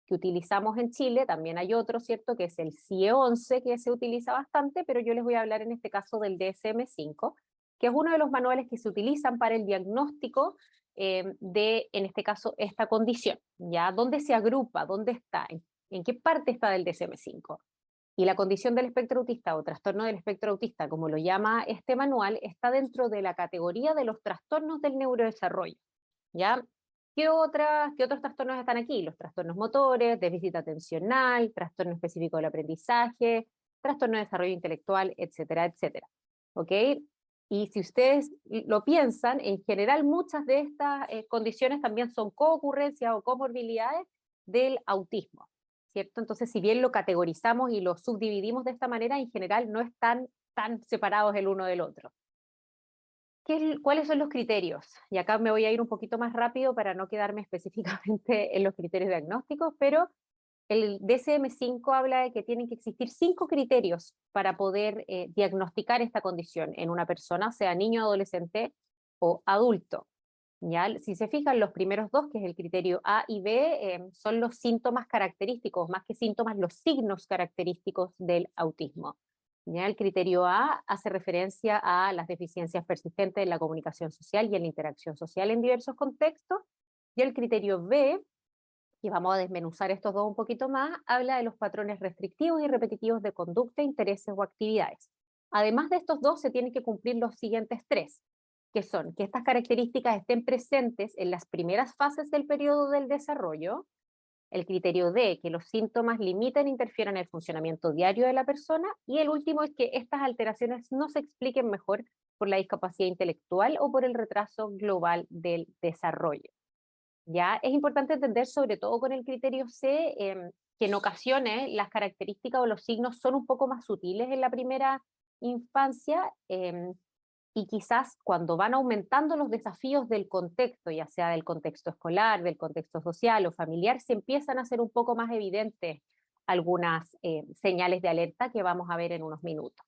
que utilizamos en Chile. También hay otro, ¿cierto? Que es el CIE-11, que se utiliza bastante, pero yo les voy a hablar en este caso del DSM-5, que es uno de los manuales que se utilizan para el diagnóstico de, en este caso, esta condición, ¿ya? ¿Dónde se agrupa? ¿Dónde está? ¿En qué parte está del DSM-5? Y la condición del espectro autista o trastorno del espectro autista, como lo llama este manual, está dentro de la categoría de los trastornos del neurodesarrollo, ¿ya? ¿Qué otros trastornos están aquí? Los trastornos motores, déficit atencional, trastorno específico del aprendizaje, trastorno de desarrollo intelectual, etcétera, etcétera. ¿Ok? Y si ustedes lo piensan, en general muchas de estas condiciones también son coocurrencias o comorbilidades del autismo, ¿cierto? Entonces, si bien lo categorizamos y lo subdividimos de esta manera, en general no están tan separados el uno del otro. ¿Cuáles son los criterios? Y acá me voy a ir un poquito más rápido para no quedarme específicamente en los criterios diagnósticos, pero el DSM-5 habla de que tienen que existir 5 criterios para poder diagnosticar esta condición en una persona, sea niño, adolescente o adulto. ¿Ya? Si se fijan, los primeros 2, que es el criterio A y B, son los síntomas característicos, más que síntomas, los signos característicos del autismo. ¿Ya? El criterio A hace referencia a las deficiencias persistentes en la comunicación social y en la interacción social en diversos contextos, y el criterio B, y vamos a desmenuzar estos dos un poquito más, habla de los patrones restrictivos y repetitivos de conducta, intereses o actividades. Además de estos dos, se tienen que cumplir los siguientes 3, que son que estas características estén presentes en las primeras fases del periodo del desarrollo, El criterio D, que los síntomas limitan e interfieran en el funcionamiento diario de la persona. Y el último es que estas alteraciones no se expliquen mejor por la discapacidad intelectual o por el retraso global del desarrollo. Ya es importante entender, sobre todo con el criterio C, que en ocasiones las características o los signos son un poco más sutiles en la primera infancia, y quizás cuando van aumentando los desafíos del contexto, ya sea del contexto escolar, del contexto social o familiar, se empiezan a hacer un poco más evidentes algunas señales de alerta que vamos a ver en unos minutos.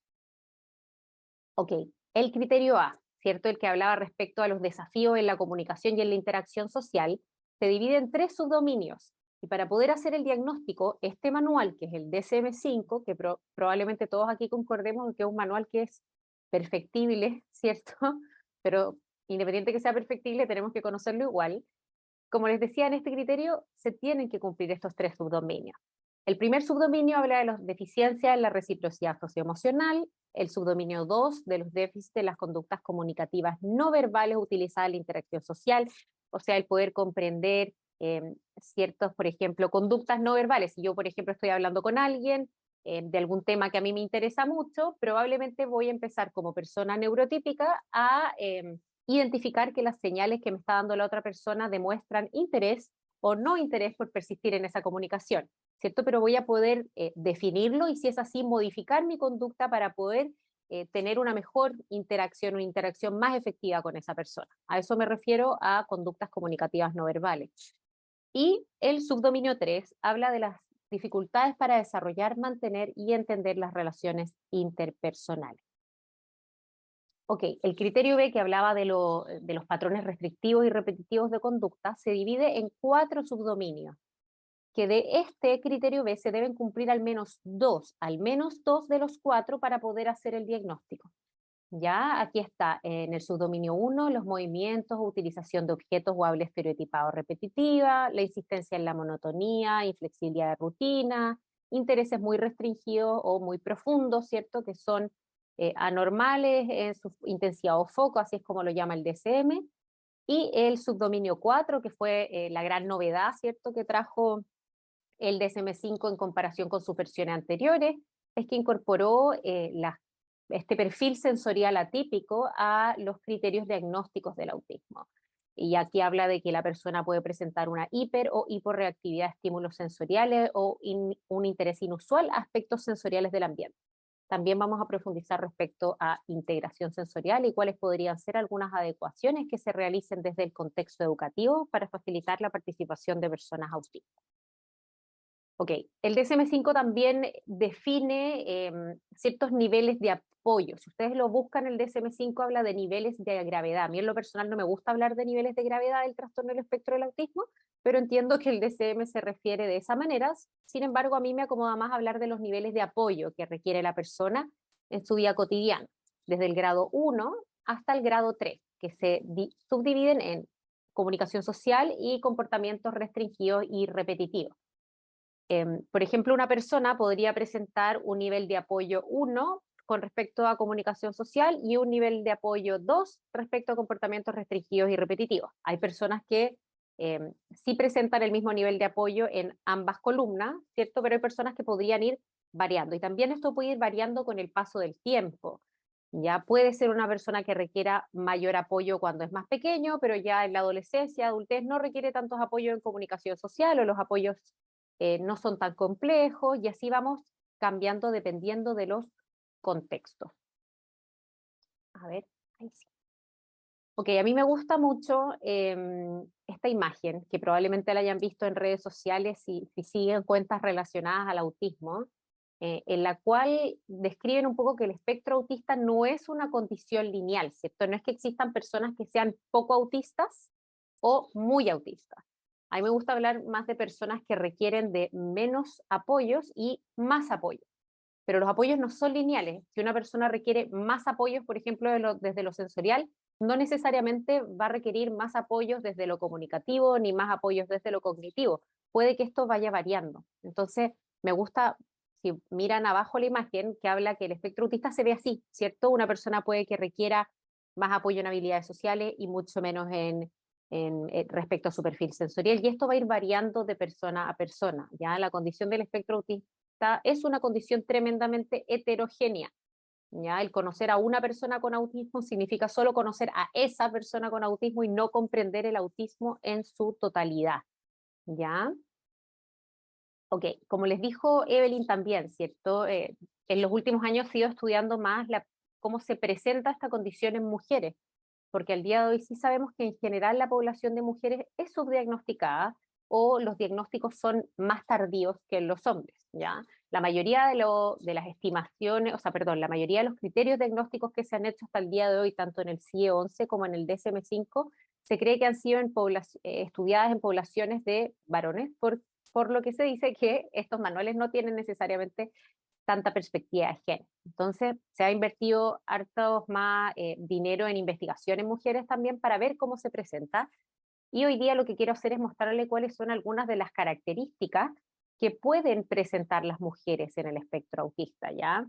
Ok, el criterio A, ¿cierto? El que hablaba respecto a los desafíos en la comunicación y en la interacción social, se divide en 3 subdominios. Y para poder hacer el diagnóstico, este manual, que es el DSM-5, que probablemente todos aquí concordemos que es un manual que es perfectible, ¿cierto? Pero independiente que sea perfectible, tenemos que conocerlo igual. Como les decía, en este criterio se tienen que cumplir estos 3 subdominios. El primer subdominio habla de las deficiencias en la reciprocidad socioemocional, el subdominio 2 de los déficits de las conductas comunicativas no verbales utilizadas en la interacción social, o sea, el poder comprender ciertos, por ejemplo, conductas no verbales. Si yo, por ejemplo, estoy hablando con alguien de algún tema que a mí me interesa mucho, probablemente voy a empezar como persona neurotípica a identificar que las señales que me está dando la otra persona demuestran interés o no interés por persistir en esa comunicación, ¿cierto? Pero voy a poder definirlo y, si es así, modificar mi conducta para poder tener una mejor interacción, una interacción más efectiva con esa persona. A eso me refiero a conductas comunicativas no verbales. Y el subdominio 3 habla de las dificultades para desarrollar, mantener y entender las relaciones interpersonales. Ok, el criterio B, que hablaba de los patrones restrictivos y repetitivos de conducta, se divide en 4 subdominios, que de este criterio B se deben cumplir al menos dos de los 4 para poder hacer el diagnóstico. Ya, aquí está, en el subdominio 1, los movimientos o utilización de objetos o habla estereotipada o repetitiva, la insistencia en la monotonía, inflexibilidad de rutina, intereses muy restringidos o muy profundos, ¿cierto? Que son anormales en su intensidad o foco, así es como lo llama el DSM. Y el subdominio 4, que fue la gran novedad, ¿cierto? Que trajo el DSM-5 en comparación con sus versiones anteriores, es que incorporó este perfil sensorial atípico a los criterios diagnósticos del autismo. Y aquí habla de que la persona puede presentar una hiper o hiporreactividad a estímulos sensoriales o un interés inusual a aspectos sensoriales del ambiente. También vamos a profundizar respecto a integración sensorial y cuáles podrían ser algunas adecuaciones que se realicen desde el contexto educativo para facilitar la participación de personas autistas. Ok, el DSM-5 también define ciertos niveles de apoyo. Si ustedes lo buscan, el DSM-5 habla de niveles de gravedad. A mí en lo personal no me gusta hablar de niveles de gravedad del trastorno del espectro del autismo, pero entiendo que el DSM se refiere de esa manera. Sin embargo, a mí me acomoda más hablar de los niveles de apoyo que requiere la persona en su vida cotidiana, desde el grado 1 hasta el grado 3, que se subdividen en comunicación social y comportamientos restringidos y repetitivos. Por ejemplo, una persona podría presentar un nivel de apoyo 1 con respecto a comunicación social y un nivel de apoyo 2 respecto a comportamientos restringidos y repetitivos. Hay personas que sí presentan el mismo nivel de apoyo en ambas columnas, ¿cierto? Pero hay personas que podrían ir variando. Y también esto puede ir variando con el paso del tiempo. Ya puede ser una persona que requiera mayor apoyo cuando es más pequeño, pero ya en la adolescencia, adultez, no requiere tantos apoyos en comunicación social, o los apoyos no son tan complejos, y así vamos cambiando dependiendo de los contextos. A ver, ahí sí. Ok, a mí me gusta mucho esta imagen, que probablemente la hayan visto en redes sociales si siguen cuentas relacionadas al autismo, en la cual describen un poco que el espectro autista no es una condición lineal, ¿cierto? No es que existan personas que sean poco autistas o muy autistas. A mí me gusta hablar más de personas que requieren de menos apoyos y más apoyos. Pero los apoyos no son lineales. Si una persona requiere más apoyos, por ejemplo, desde lo sensorial, no necesariamente va a requerir más apoyos desde lo comunicativo ni más apoyos desde lo cognitivo. Puede que esto vaya variando. Entonces, me gusta, si miran abajo la imagen, que habla que el espectro autista se ve así, ¿cierto? Una persona puede que requiera más apoyo en habilidades sociales y mucho menos en respecto a su perfil sensorial, y esto va a ir variando de persona a persona. ¿Ya? La condición del espectro autista es una condición tremendamente heterogénea. ¿Ya? El conocer a una persona con autismo significa solo conocer a esa persona con autismo y no comprender el autismo en su totalidad. ¿Ya? Ok, como les dijo Evelyn también, ¿cierto? En los últimos años he ido estudiando más cómo se presenta esta condición en mujeres, porque al día de hoy sí sabemos que en general la población de mujeres es subdiagnosticada o los diagnósticos son más tardíos que en los hombres, ¿ya? La mayoría de las estimaciones, o sea, perdón, la mayoría de los criterios diagnósticos que se han hecho hasta el día de hoy, tanto en el CIE-11 como en el DSM-5, se cree que han sido estudiadas en poblaciones de varones, por lo que se dice que estos manuales no tienen necesariamente tanta perspectiva de género. Entonces, se ha invertido hartos más dinero en investigación en mujeres también para ver cómo se presenta. Y hoy día lo que quiero hacer es mostrarle cuáles son algunas de las características que pueden presentar las mujeres en el espectro autista, ¿ya?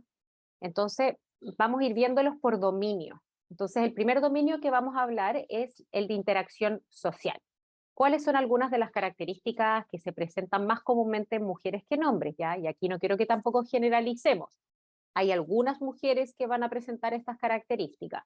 Entonces, vamos a ir viéndolos por dominio. Entonces, el primer dominio que vamos a hablar es el de interacción social. ¿Cuáles son algunas de las características que se presentan más comúnmente en mujeres que en hombres? ¿Ya? Y aquí no quiero que tampoco generalicemos. Hay algunas mujeres que van a presentar estas características.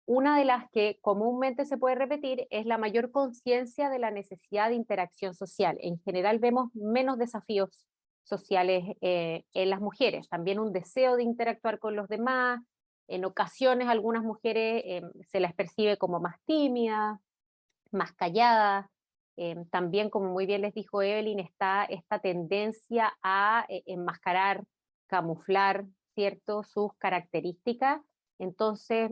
Una de las que comúnmente se puede repetir es la mayor conciencia de la necesidad de interacción social. En general vemos menos desafíos sociales en las mujeres, también un deseo de interactuar con los demás. En ocasiones algunas mujeres se las percibe como más tímidas, más calladas. También, como muy bien les dijo Evelyn, está esta tendencia a enmascarar, camuflar, ¿cierto?, sus características. Entonces,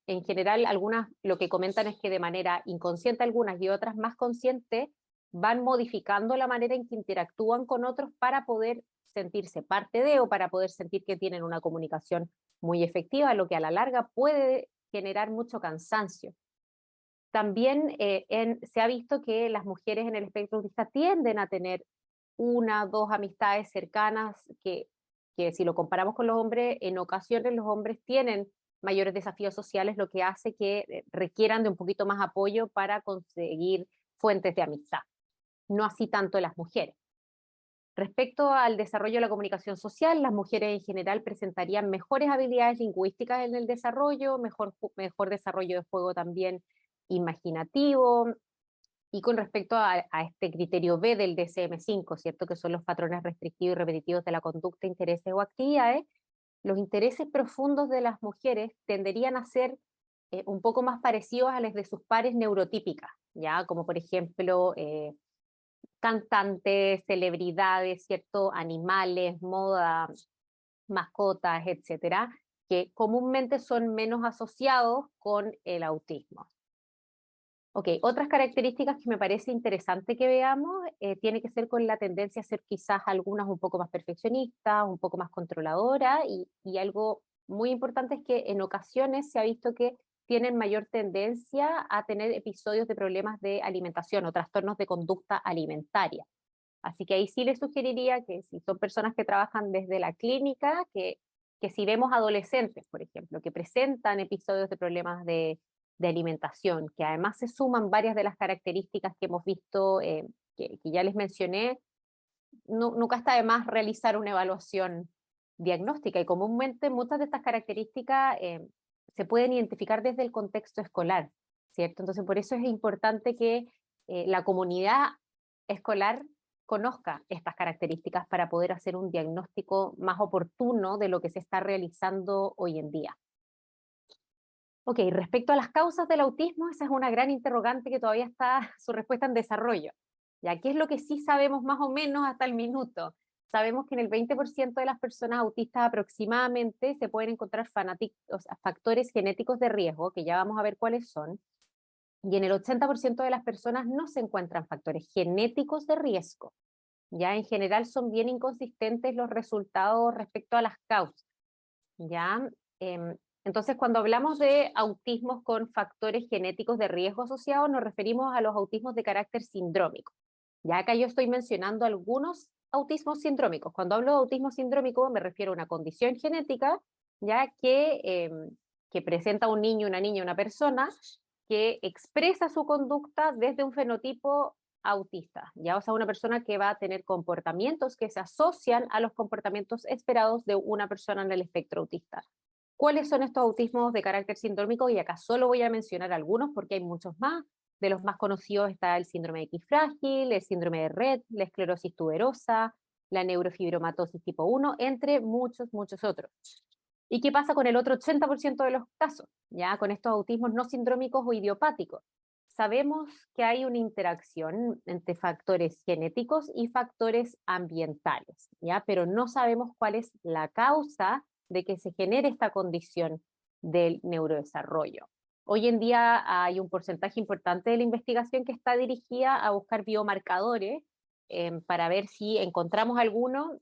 en general, algunas lo que comentan es que de manera inconsciente algunas y otras más consciente van modificando la manera en que interactúan con otros para poder sentirse parte de o para poder sentir que tienen una comunicación muy efectiva, lo que a la larga puede generar mucho cansancio. También se ha visto que las mujeres en el espectro autista tienden a tener una, dos amistades cercanas que si lo comparamos con los hombres, en ocasiones los hombres tienen mayores desafíos sociales, lo que hace que requieran de un poquito más apoyo para conseguir fuentes de amistad. No así tanto las mujeres. Respecto al desarrollo de la comunicación social, las mujeres en general presentarían mejores habilidades lingüísticas en el desarrollo, mejor desarrollo de juego también imaginativo, y con respecto a este criterio B del DSM-5, ¿cierto? Que son los patrones restrictivos y repetitivos de la conducta, intereses o actividades, los intereses profundos de las mujeres tenderían a ser un poco más parecidos a los de sus pares neurotípicas, ¿ya? Como por ejemplo cantantes, celebridades, ¿cierto? Animales, moda, mascotas, etcétera, que comúnmente son menos asociados con el autismo. Ok, otras características que me parece interesante que veamos tiene que ser con la tendencia a ser quizás algunas un poco más perfeccionistas, un poco más controladoras, y algo muy importante es que en ocasiones se ha visto que tienen mayor tendencia a tener episodios de problemas de alimentación o trastornos de conducta alimentaria. Así que ahí sí les sugeriría que si son personas que trabajan desde la clínica, que si vemos adolescentes, por ejemplo, que presentan episodios de problemas de alimentación, que además se suman varias de las características que hemos visto, que ya les mencioné, nunca está de más realizar una evaluación diagnóstica, y comúnmente muchas de estas características se pueden identificar desde el contexto escolar, ¿cierto? Entonces por eso es importante que la comunidad escolar conozca estas características para poder hacer un diagnóstico más oportuno de lo que se está realizando hoy en día. Ok, respecto a las causas del autismo, esa es una gran interrogante que todavía está su respuesta en desarrollo. ¿Ya? ¿Qué es lo que sí sabemos más o menos hasta el minuto? Sabemos que en el 20% de las personas autistas aproximadamente se pueden encontrar factores genéticos de riesgo, que ya vamos a ver cuáles son, y en el 80% de las personas no se encuentran factores genéticos de riesgo. Ya en general son bien inconsistentes los resultados respecto a las causas. ¿Ya? Entonces, cuando hablamos de autismos con factores genéticos de riesgo asociados, nos referimos a los autismos de carácter sindrómico. Ya acá yo estoy mencionando algunos autismos sindrómicos. Cuando hablo de autismo sindrómico me refiero a una condición genética ya que presenta un niño, una niña, una persona, que expresa su conducta desde un fenotipo autista, ¿ya? O sea, una persona que va a tener comportamientos que se asocian a los comportamientos esperados de una persona en el espectro autista. ¿Cuáles son estos autismos de carácter sindrómico? Y acá solo voy a mencionar algunos porque hay muchos más. De los más conocidos está el síndrome de X frágil, el síndrome de Rett, la esclerosis tuberosa, la neurofibromatosis tipo 1, entre muchos, muchos otros. ¿Y qué pasa con el otro 80% de los casos? Ya con estos autismos no sindrómicos o idiopáticos. Sabemos que hay una interacción entre factores genéticos y factores ambientales, ¿ya? Pero no sabemos cuál es la causa de que se genere esta condición del neurodesarrollo. Hoy en día hay un porcentaje importante de la investigación que está dirigida a buscar biomarcadores para ver si encontramos alguno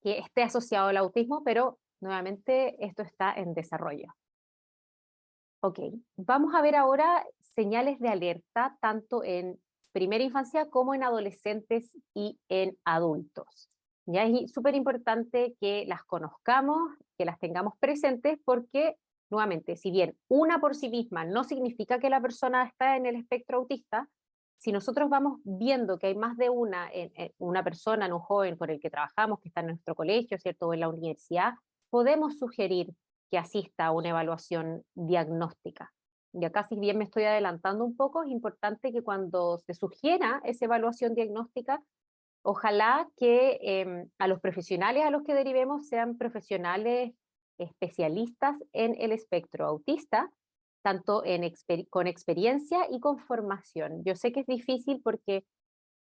que esté asociado al autismo, pero nuevamente esto está en desarrollo. Ok, vamos a ver ahora señales de alerta tanto en primera infancia como en adolescentes y en adultos. Ya es súper importante que las conozcamos, que las tengamos presentes, porque nuevamente, si bien una por sí misma no significa que la persona está en el espectro autista, si nosotros vamos viendo que hay más de una persona, en un joven con el que trabajamos, que está en nuestro colegio, ¿cierto? O en la universidad, podemos sugerir que asista a una evaluación diagnóstica. Y acá, si bien me estoy adelantando un poco, es importante que cuando se sugiera esa evaluación diagnóstica, ojalá que a los profesionales a los que derivemos sean profesionales especialistas en el espectro autista, tanto con experiencia y con formación. Yo sé que es difícil porque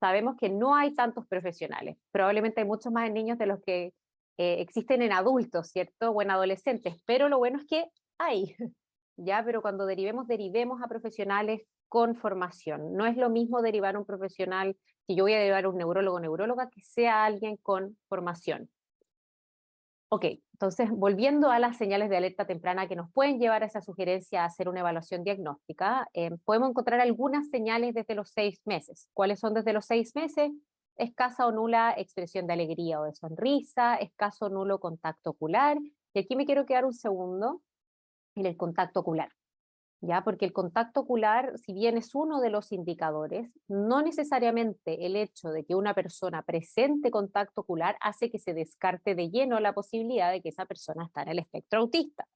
sabemos que no hay tantos profesionales. Probablemente hay muchos más en niños de los que existen en adultos, ¿cierto? O en adolescentes, pero lo bueno es que hay, ¿ya? Pero cuando derivemos a profesionales con formación. No es lo mismo derivar a un profesional, que yo voy a derivar a un neurólogo o neuróloga, que sea alguien con formación. Ok, entonces volviendo a las señales de alerta temprana que nos pueden llevar a esa sugerencia a hacer una evaluación diagnóstica, podemos encontrar algunas señales desde los 6 meses. ¿Cuáles son desde los 6 meses? Escasa o nula expresión de alegría o de sonrisa, escaso o nulo contacto ocular. Y aquí me quiero quedar un segundo en el contacto ocular. ¿Ya? Porque el contacto ocular, si bien es uno de los indicadores, no necesariamente el hecho de que una persona presente contacto ocular hace que se descarte de lleno la posibilidad de que esa persona está en el espectro autista.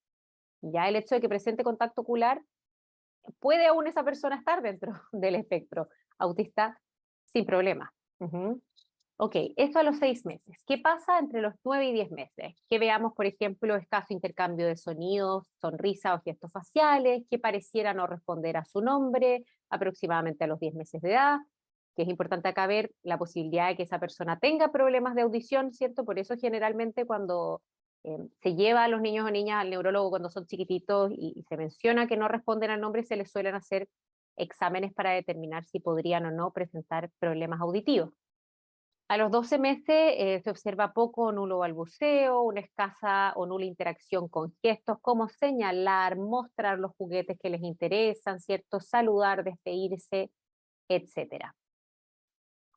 Ya el hecho de que presente contacto ocular, puede aún esa persona estar dentro del espectro autista sin problema. Uh-huh. Ok, esto a los 6 meses. ¿Qué pasa entre los 9 y 10 meses? Que veamos, por ejemplo, escaso intercambio de sonidos, sonrisa o gestos faciales, que pareciera no responder a su nombre aproximadamente a los 10 meses de edad, que es importante acá ver la posibilidad de que esa persona tenga problemas de audición, ¿cierto? Por eso generalmente cuando se lleva a los niños o niñas al neurólogo cuando son chiquititos y se menciona que no responden al nombre, se les suelen hacer exámenes para determinar si podrían o no presentar problemas auditivos. A los 12 meses se observa poco o nulo balbuceo, una escasa o nula interacción con gestos como señalar, mostrar los juguetes que les interesan, ¿cierto? Saludar, despedirse, etcétera.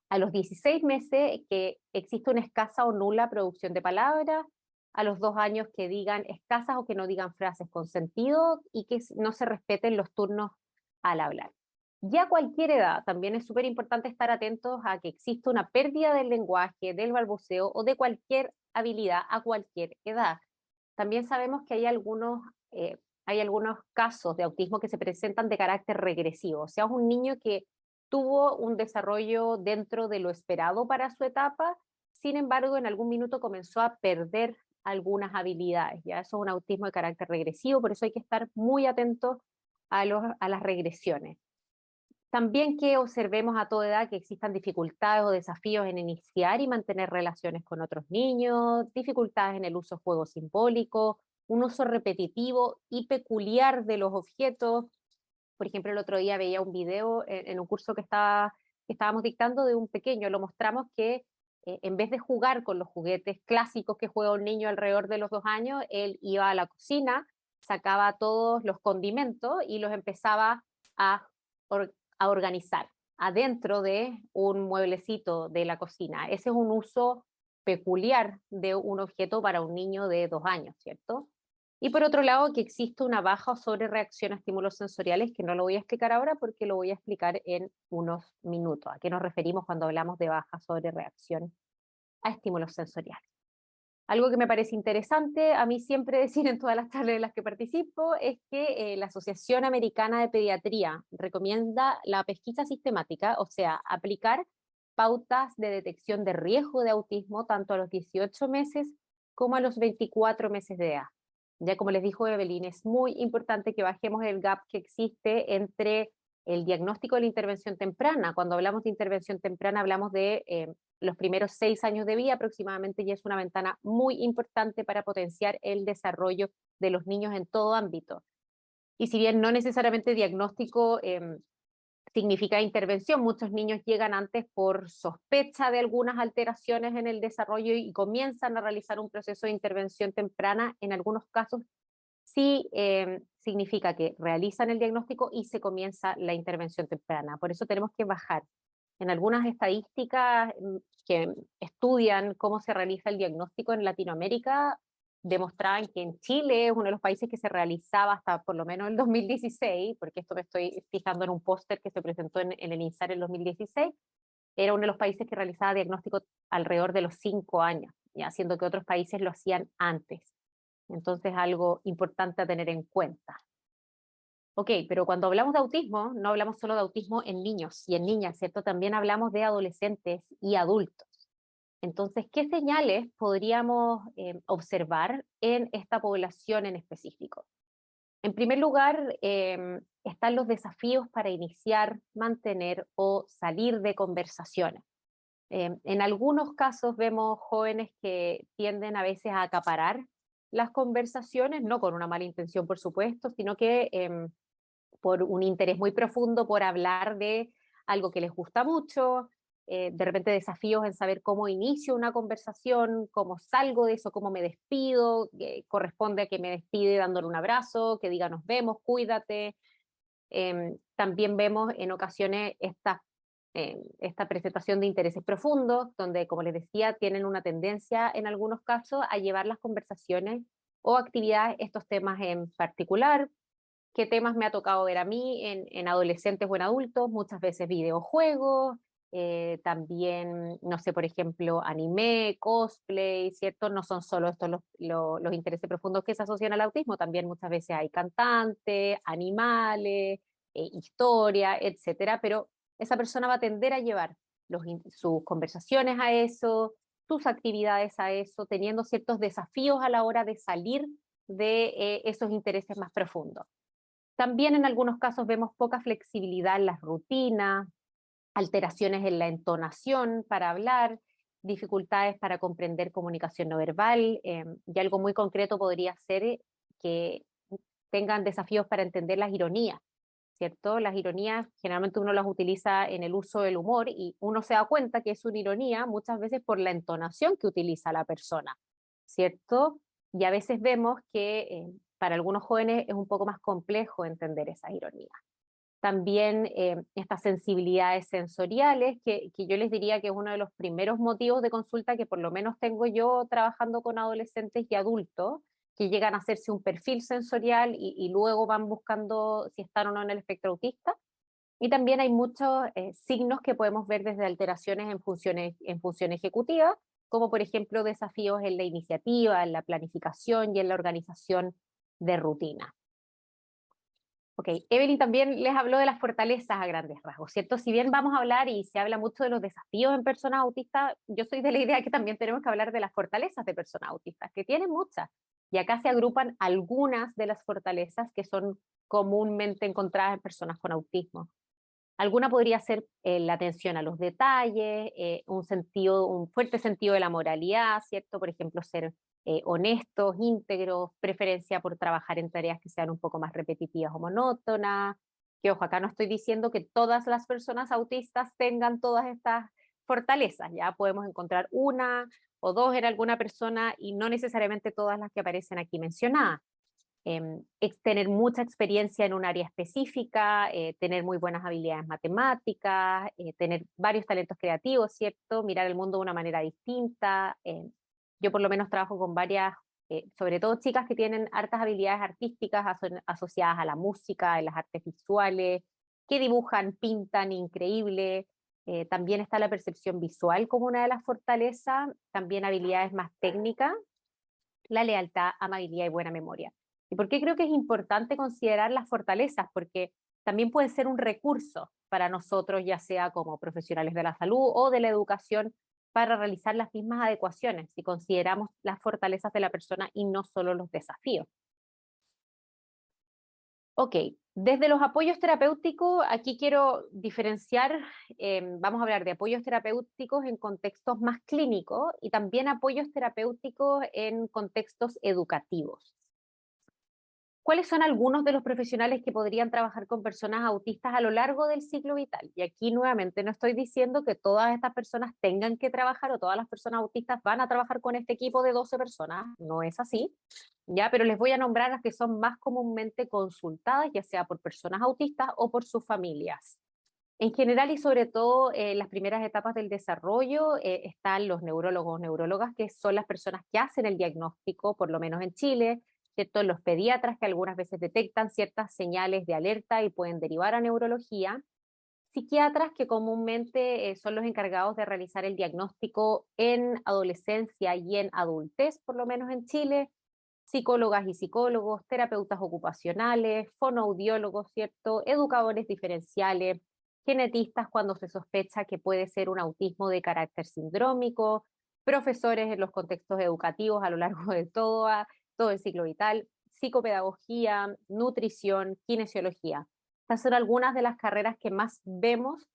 A los 16 meses que existe una escasa o nula producción de palabras, a los 2 años que digan escasas o que no digan frases con sentido y que no se respeten los turnos al hablar. Ya a cualquier edad, también es súper importante estar atentos a que exista una pérdida del lenguaje, del balbuceo o de cualquier habilidad a cualquier edad. También sabemos que hay algunos casos de autismo que se presentan de carácter regresivo, o sea, es un niño que tuvo un desarrollo dentro de lo esperado para su etapa, sin embargo, en algún minuto comenzó a perder algunas habilidades, ya eso es un autismo de carácter regresivo, por eso hay que estar muy atentos a las regresiones. También que observemos a toda edad que existan dificultades o desafíos en iniciar y mantener relaciones con otros niños, dificultades en el uso de juegos simbólicos, un uso repetitivo y peculiar de los objetos. Por ejemplo, el otro día veía un video en un curso que estábamos dictando de un pequeño, lo mostramos que en vez de jugar con los juguetes clásicos que juega un niño alrededor de los 2 años, él iba a la cocina, sacaba todos los condimentos y los empezaba a, a organizar adentro de un mueblecito de la cocina. Ese es un uso peculiar de un objeto para un niño de 2 años, ¿cierto? Y por otro lado, que existe una baja o sobrereacción a estímulos sensoriales, que no lo voy a explicar ahora porque lo voy a explicar en unos minutos. ¿A qué nos referimos cuando hablamos de baja sobrereacción a estímulos sensoriales? Algo que me parece interesante a mí siempre decir en todas las charlas en las que participo es que la Asociación Americana de Pediatría recomienda la pesquisa sistemática, o sea, aplicar pautas de detección de riesgo de autismo tanto a los 18 meses como a los 24 meses de edad. Ya como les dijo Evelyn, es muy importante que bajemos el gap que existe entre el diagnóstico y la intervención temprana. Cuando hablamos de intervención temprana hablamos de los primeros 6 años de vida aproximadamente, y es una ventana muy importante para potenciar el desarrollo de los niños en todo ámbito. Y si bien no necesariamente diagnóstico significa intervención, muchos niños llegan antes por sospecha de algunas alteraciones en el desarrollo y comienzan a realizar un proceso de intervención temprana. En algunos casos sí significa que realizan el diagnóstico y se comienza la intervención temprana. Por eso tenemos que bajar. En algunas estadísticas que estudian cómo se realiza el diagnóstico en Latinoamérica, demostraban que en Chile es uno de los países que se realizaba hasta por lo menos el 2016, porque esto me estoy fijando en un póster que se presentó en el INSAR en 2016, era uno de los países que realizaba diagnóstico alrededor de los 5 años, y haciendo que otros países lo hacían antes. Entonces, algo importante a tener en cuenta. Ok, pero cuando hablamos de autismo, no hablamos solo de autismo en niños y en niñas, ¿cierto? También hablamos de adolescentes y adultos. Entonces, ¿qué señales podríamos observar en esta población en específico? En primer lugar, están los desafíos para iniciar, mantener o salir de conversaciones. En algunos casos vemos jóvenes que tienden a veces a acaparar las conversaciones, no con una mala intención, por supuesto, sino que por un interés muy profundo por hablar de algo que les gusta mucho, de repente desafíos en saber cómo inicio una conversación, cómo salgo de eso, cómo me despido, corresponde a que me despide dándole un abrazo, que diga nos vemos, cuídate. También vemos en ocasiones esta presentación de intereses profundos, donde, como les decía, tienen una tendencia en algunos casos a llevar las conversaciones o actividades, estos temas en particular. ¿Qué temas me ha tocado ver a mí en adolescentes o en adultos? Muchas veces videojuegos, también, no sé, por ejemplo, anime, cosplay, ¿cierto? No son solo estos los intereses profundos que se asocian al autismo, también muchas veces hay cantantes, animales, historia, etcétera, pero esa persona va a tender a llevar sus conversaciones a eso, sus actividades a eso, teniendo ciertos desafíos a la hora de salir de esos intereses más profundos. También en algunos casos vemos poca flexibilidad en las rutinas, alteraciones en la entonación para hablar, dificultades para comprender comunicación no verbal, y algo muy concreto podría ser que tengan desafíos para entender las ironías, ¿cierto? Las ironías generalmente uno las utiliza en el uso del humor y uno se da cuenta que es una ironía muchas veces por la entonación que utiliza la persona, ¿cierto? Y a veces vemos que para algunos jóvenes es un poco más complejo entender esas ironías. También estas sensibilidades sensoriales, que yo les diría que es uno de los primeros motivos de consulta que por lo menos tengo yo trabajando con adolescentes y adultos, que llegan a hacerse un perfil sensorial y luego van buscando si están o no en el espectro autista. Y también hay muchos signos que podemos ver desde alteraciones en función ejecutiva, como por ejemplo desafíos en la iniciativa, en la planificación y en la organización de rutina. Ok, Evelyn también les habló de las fortalezas a grandes rasgos, ¿cierto? Si bien vamos a hablar y se habla mucho de los desafíos en personas autistas, yo soy de la idea que también tenemos que hablar de las fortalezas de personas autistas, que tienen muchas. Y acá se agrupan algunas de las fortalezas que son comúnmente encontradas en personas con autismo. Alguna podría ser la atención a los detalles, un fuerte sentido de la moralidad, ¿cierto? Por ejemplo, ser honestos, íntegros, preferencia por trabajar en tareas que sean un poco más repetitivas o monótonas. Que ojo, acá no estoy diciendo que todas las personas autistas tengan todas estas fortalezas, ya podemos encontrar una o dos en alguna persona y no necesariamente todas las que aparecen aquí mencionadas. Tener mucha experiencia en un área específica, tener muy buenas habilidades matemáticas, tener varios talentos creativos, ¿cierto? Mirar el mundo de una manera distinta. Yo por lo menos trabajo con varias sobre todo chicas que tienen hartas habilidades artísticas asociadas a la música, en las artes visuales, que dibujan, pintan increíble. También está la percepción visual como una de las fortalezas, también habilidades más técnicas, la lealtad, amabilidad y buena memoria. ¿Y por qué creo que es importante considerar las fortalezas? Porque también puede ser un recurso para nosotros, ya sea como profesionales de la salud o de la educación, para realizar las mismas adecuaciones, si consideramos las fortalezas de la persona y no solo los desafíos. Ok, desde los apoyos terapéuticos, aquí quiero diferenciar, vamos a hablar de apoyos terapéuticos en contextos más clínicos y también apoyos terapéuticos en contextos educativos. ¿Cuáles son algunos de los profesionales que podrían trabajar con personas autistas a lo largo del ciclo vital? Y aquí nuevamente no estoy diciendo que todas estas personas tengan que trabajar o todas las personas autistas van a trabajar con este equipo de 12 personas, no es así, ya, pero les voy a nombrar las que son más comúnmente consultadas, ya sea por personas autistas o por sus familias. En general y sobre todo en las primeras etapas del desarrollo están los neurólogos o neurólogas, que son las personas que hacen el diagnóstico, por lo menos en Chile, ¿cierto? Los pediatras que algunas veces detectan ciertas señales de alerta y pueden derivar a neurología, psiquiatras que comúnmente son los encargados de realizar el diagnóstico en adolescencia y en adultez, por lo menos en Chile, psicólogas y psicólogos, terapeutas ocupacionales, fonoaudiólogos, ¿cierto? Educadores diferenciales, genetistas cuando se sospecha que puede ser un autismo de carácter sindrómico, profesores en los contextos educativos a lo largo de todo el ciclo vital, psicopedagogía, nutrición, kinesiología. Estas son algunas de las carreras que más vemos,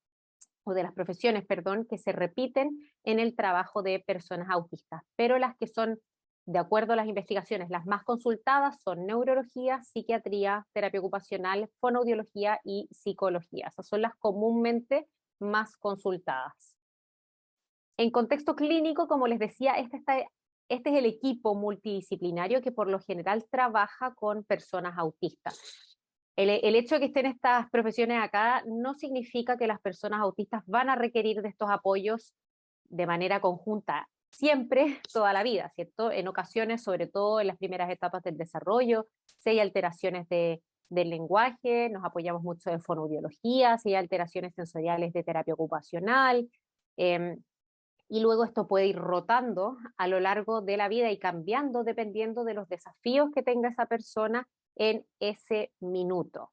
o de las profesiones, perdón, que se repiten en el trabajo de personas autistas, pero las que son, de acuerdo a las investigaciones, las más consultadas son neurología, psiquiatría, terapia ocupacional, fonoaudiología y psicología. Esas son las comúnmente más consultadas. En contexto clínico, como les decía, este es el equipo multidisciplinario que por lo general trabaja con personas autistas. El hecho de que estén estas profesiones acá no significa que las personas autistas van a requerir de estos apoyos de manera conjunta siempre, toda la vida, ¿cierto? En ocasiones, sobre todo en las primeras etapas del desarrollo, si hay alteraciones del lenguaje, nos apoyamos mucho en fonoaudiología, si hay alteraciones sensoriales de terapia ocupacional, eh, y luego esto puede ir rotando a lo largo de la vida y cambiando dependiendo de los desafíos que tenga esa persona en ese minuto.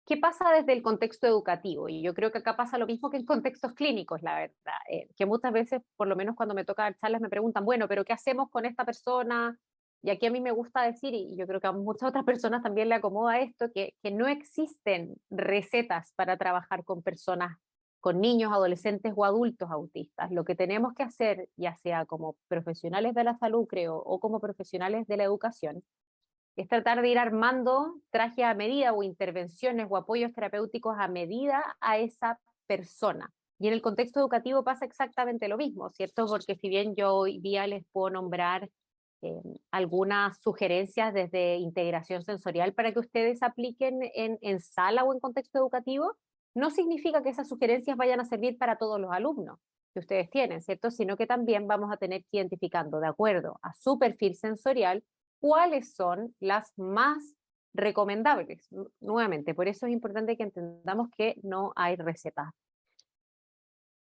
¿Qué pasa desde el contexto educativo? Y yo creo que acá pasa lo mismo que en contextos clínicos, la verdad, que muchas veces, por lo menos cuando me toca dar charlas, me preguntan, bueno, pero ¿qué hacemos con esta persona? Y aquí a mí me gusta decir, y yo creo que a muchas otras personas también le acomoda esto, que no existen recetas para trabajar con personas, con niños, adolescentes o adultos autistas. Lo que tenemos que hacer, ya sea como profesionales de la salud, creo, o como profesionales de la educación, es tratar de ir armando trajes a medida o intervenciones o apoyos terapéuticos a medida a esa persona. Y en el contexto educativo pasa exactamente lo mismo, ¿cierto? Porque si bien yo hoy día les puedo nombrar algunas sugerencias desde integración sensorial para que ustedes apliquen en sala o en contexto educativo, no significa que esas sugerencias vayan a servir para todos los alumnos que ustedes tienen, ¿cierto? Sino que también vamos a tener que ir identificando, de acuerdo a su perfil sensorial, cuáles son las más recomendables. Nuevamente, por eso es importante que entendamos que no hay recetas.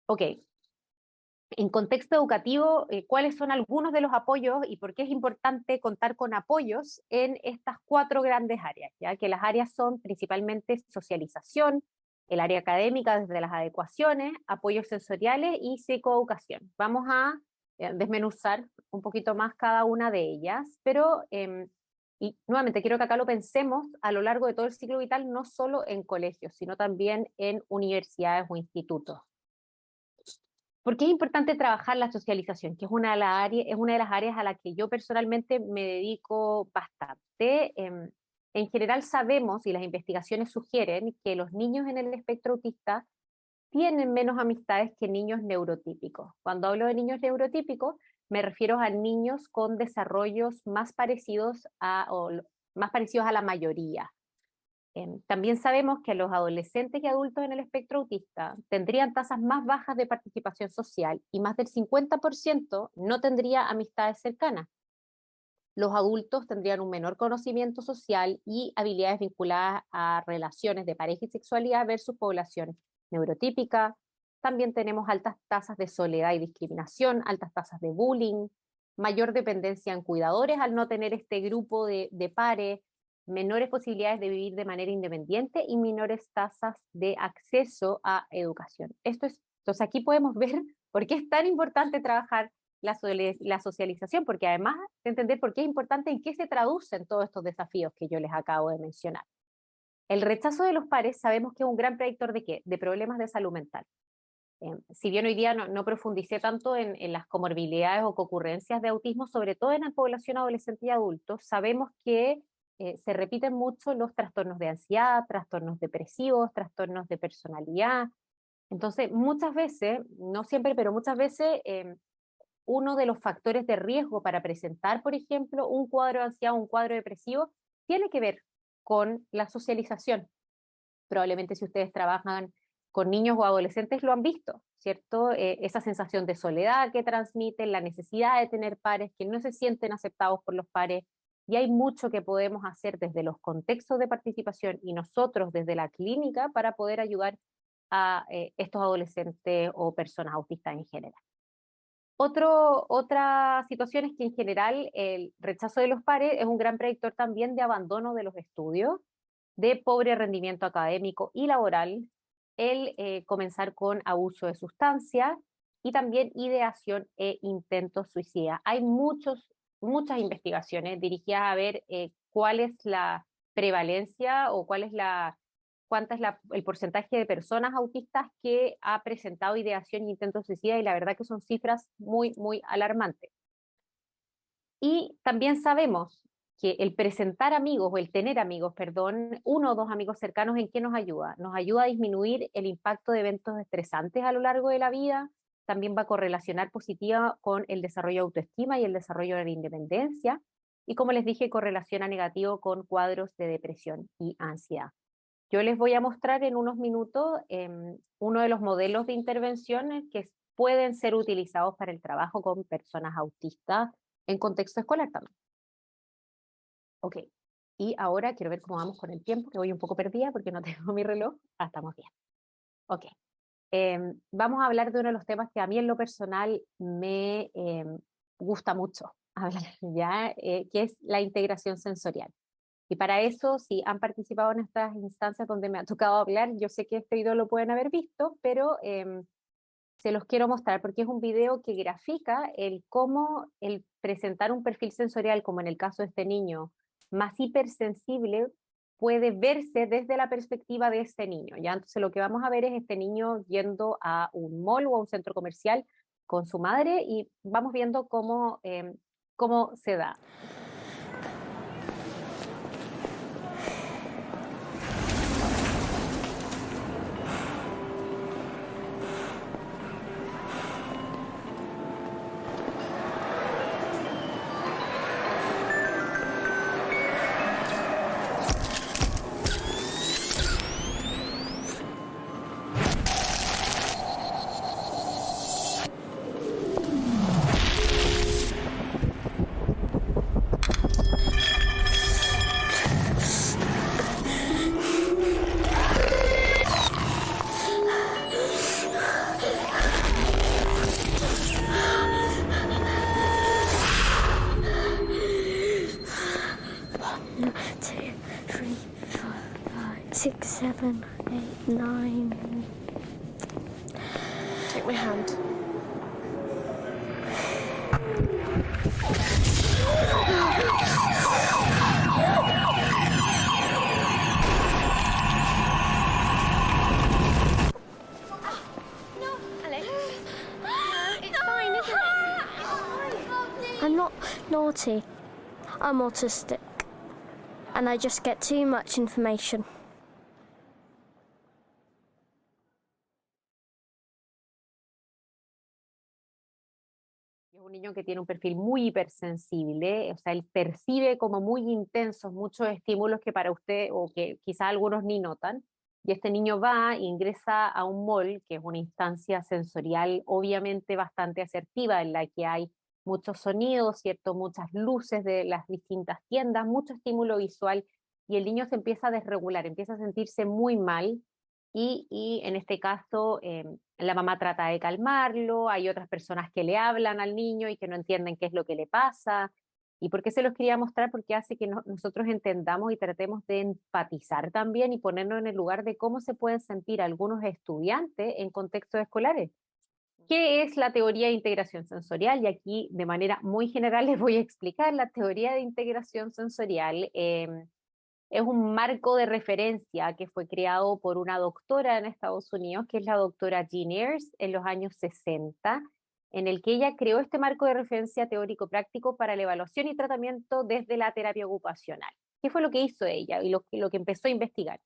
Ok, en contexto educativo, ¿cuáles son algunos de los apoyos y por qué es importante contar con apoyos en estas 4 grandes áreas? Ya que las áreas son principalmente socialización, el área académica desde las adecuaciones, apoyos sensoriales y psicoeducación. Vamos a desmenuzar un poquito más cada una de ellas, pero y nuevamente quiero que acá lo pensemos a lo largo de todo el ciclo vital, no solo en colegios, sino también en universidades o institutos. ¿Por qué es importante trabajar la socialización? Que es una de las áreas a las que yo personalmente me dedico bastante. En general sabemos, y las investigaciones sugieren, que los niños en el espectro autista tienen menos amistades que niños neurotípicos. Cuando hablo de niños neurotípicos, me refiero a niños con desarrollos más parecidos más parecidos a la mayoría. También sabemos que los adolescentes y adultos en el espectro autista tendrían tasas más bajas de participación social y más del 50% no tendría amistades cercanas. los adultos tendrían un menor conocimiento social y habilidades vinculadas a relaciones de pareja y sexualidad versus población neurotípica. También tenemos altas tasas de soledad y discriminación, altas tasas de bullying, mayor dependencia en cuidadores al no tener este grupo de pares, menores posibilidades de vivir de manera independiente y menores tasas de acceso a educación. Entonces aquí podemos ver por qué es tan importante trabajar la socialización, porque además de entender por qué es importante, en qué se traducen todos estos desafíos que yo les acabo de mencionar. El rechazo de los pares sabemos que es un gran predictor ¿de qué? De problemas de salud mental. Si bien hoy día no profundicé tanto en las comorbilidades o concurrencias de autismo, sobre todo en la población adolescente y adultos, sabemos que se repiten mucho los trastornos de ansiedad, trastornos depresivos, trastornos de personalidad. Entonces, muchas veces, no siempre, pero muchas veces, uno de los factores de riesgo para presentar, por ejemplo, un cuadro de ansiedad o un cuadro depresivo, tiene que ver con la socialización. Probablemente si ustedes trabajan con niños o adolescentes lo han visto, ¿cierto? Esa sensación de soledad que transmiten, la necesidad de tener pares, que no se sienten aceptados por los pares, y hay mucho que podemos hacer desde los contextos de participación y nosotros desde la clínica para poder ayudar a estos adolescentes o personas autistas en general. Otra situación es que en general el rechazo de los pares es un gran predictor también de abandono de los estudios, de pobre rendimiento académico y laboral, el comenzar con abuso de sustancias y también ideación e intentos suicidas. Hay muchas investigaciones dirigidas a ver cuál es la prevalencia o cuánto es el porcentaje de personas autistas que ha presentado ideación e intentos suicidas, y la verdad que son cifras muy, muy alarmantes. Y también sabemos que el presentar amigos o el tener amigos, perdón, uno o dos amigos cercanos, ¿en qué nos ayuda? Nos ayuda a disminuir el impacto de eventos estresantes a lo largo de la vida, también va a correlacionar positiva con el desarrollo de autoestima y el desarrollo de la independencia, y como les dije, correlaciona negativo con cuadros de depresión y ansiedad. Yo les voy a mostrar en unos minutos uno de los modelos de intervenciones que pueden ser utilizados para el trabajo con personas autistas en contexto escolar también. Ok, y ahora quiero ver cómo vamos con el tiempo, que voy un poco perdida porque no tengo mi reloj. Estamos bien. Ok, vamos a hablar de uno de los temas que a mí en lo personal me gusta mucho hablar, ¿ya? Que es la integración sensorial. Y para eso, si han participado en estas instancias donde me ha tocado hablar, yo sé que este video lo pueden haber visto, pero se los quiero mostrar porque es un video que grafica cómo el presentar un perfil sensorial, como en el caso de este niño, más hipersensible, puede verse desde la perspectiva de este niño, ¿ya? Entonces lo que vamos a ver es este niño yendo a un mall o a un centro comercial con su madre y vamos viendo cómo se da. Six, seven, eight, nine. Take my hand. No, Alex. No, it's fine, isn't it? It's fine. I'm not naughty. I'm autistic. And I just get too much information. Es un niño que tiene un perfil muy hipersensible, o sea, él percibe como muy intensos muchos estímulos que para usted o que quizá algunos ni notan, y este niño va e ingresa a un mall, que es una instancia sensorial obviamente bastante asertiva, en la que hay muchos sonidos, ¿cierto? Muchas luces de las distintas tiendas, mucho estímulo visual, y el niño se empieza a desregular, empieza a sentirse muy mal, y en este caso la mamá trata de calmarlo, hay otras personas que le hablan al niño y que no entienden qué es lo que le pasa. ¿Y por qué se los quería mostrar? Porque hace que nosotros entendamos y tratemos de empatizar también y ponernos en el lugar de cómo se pueden sentir algunos estudiantes en contextos escolares. ¿Qué es la teoría de integración sensorial? Y aquí, de manera muy general, les voy a explicar. La teoría de integración sensorial es un marco de referencia que fue creado por una doctora en Estados Unidos, que es la doctora Jean Ayres, en los años 60, en el que ella creó este marco de referencia teórico-práctico para la evaluación y tratamiento desde la terapia ocupacional. ¿Qué fue lo que hizo ella y lo que empezó a investigar?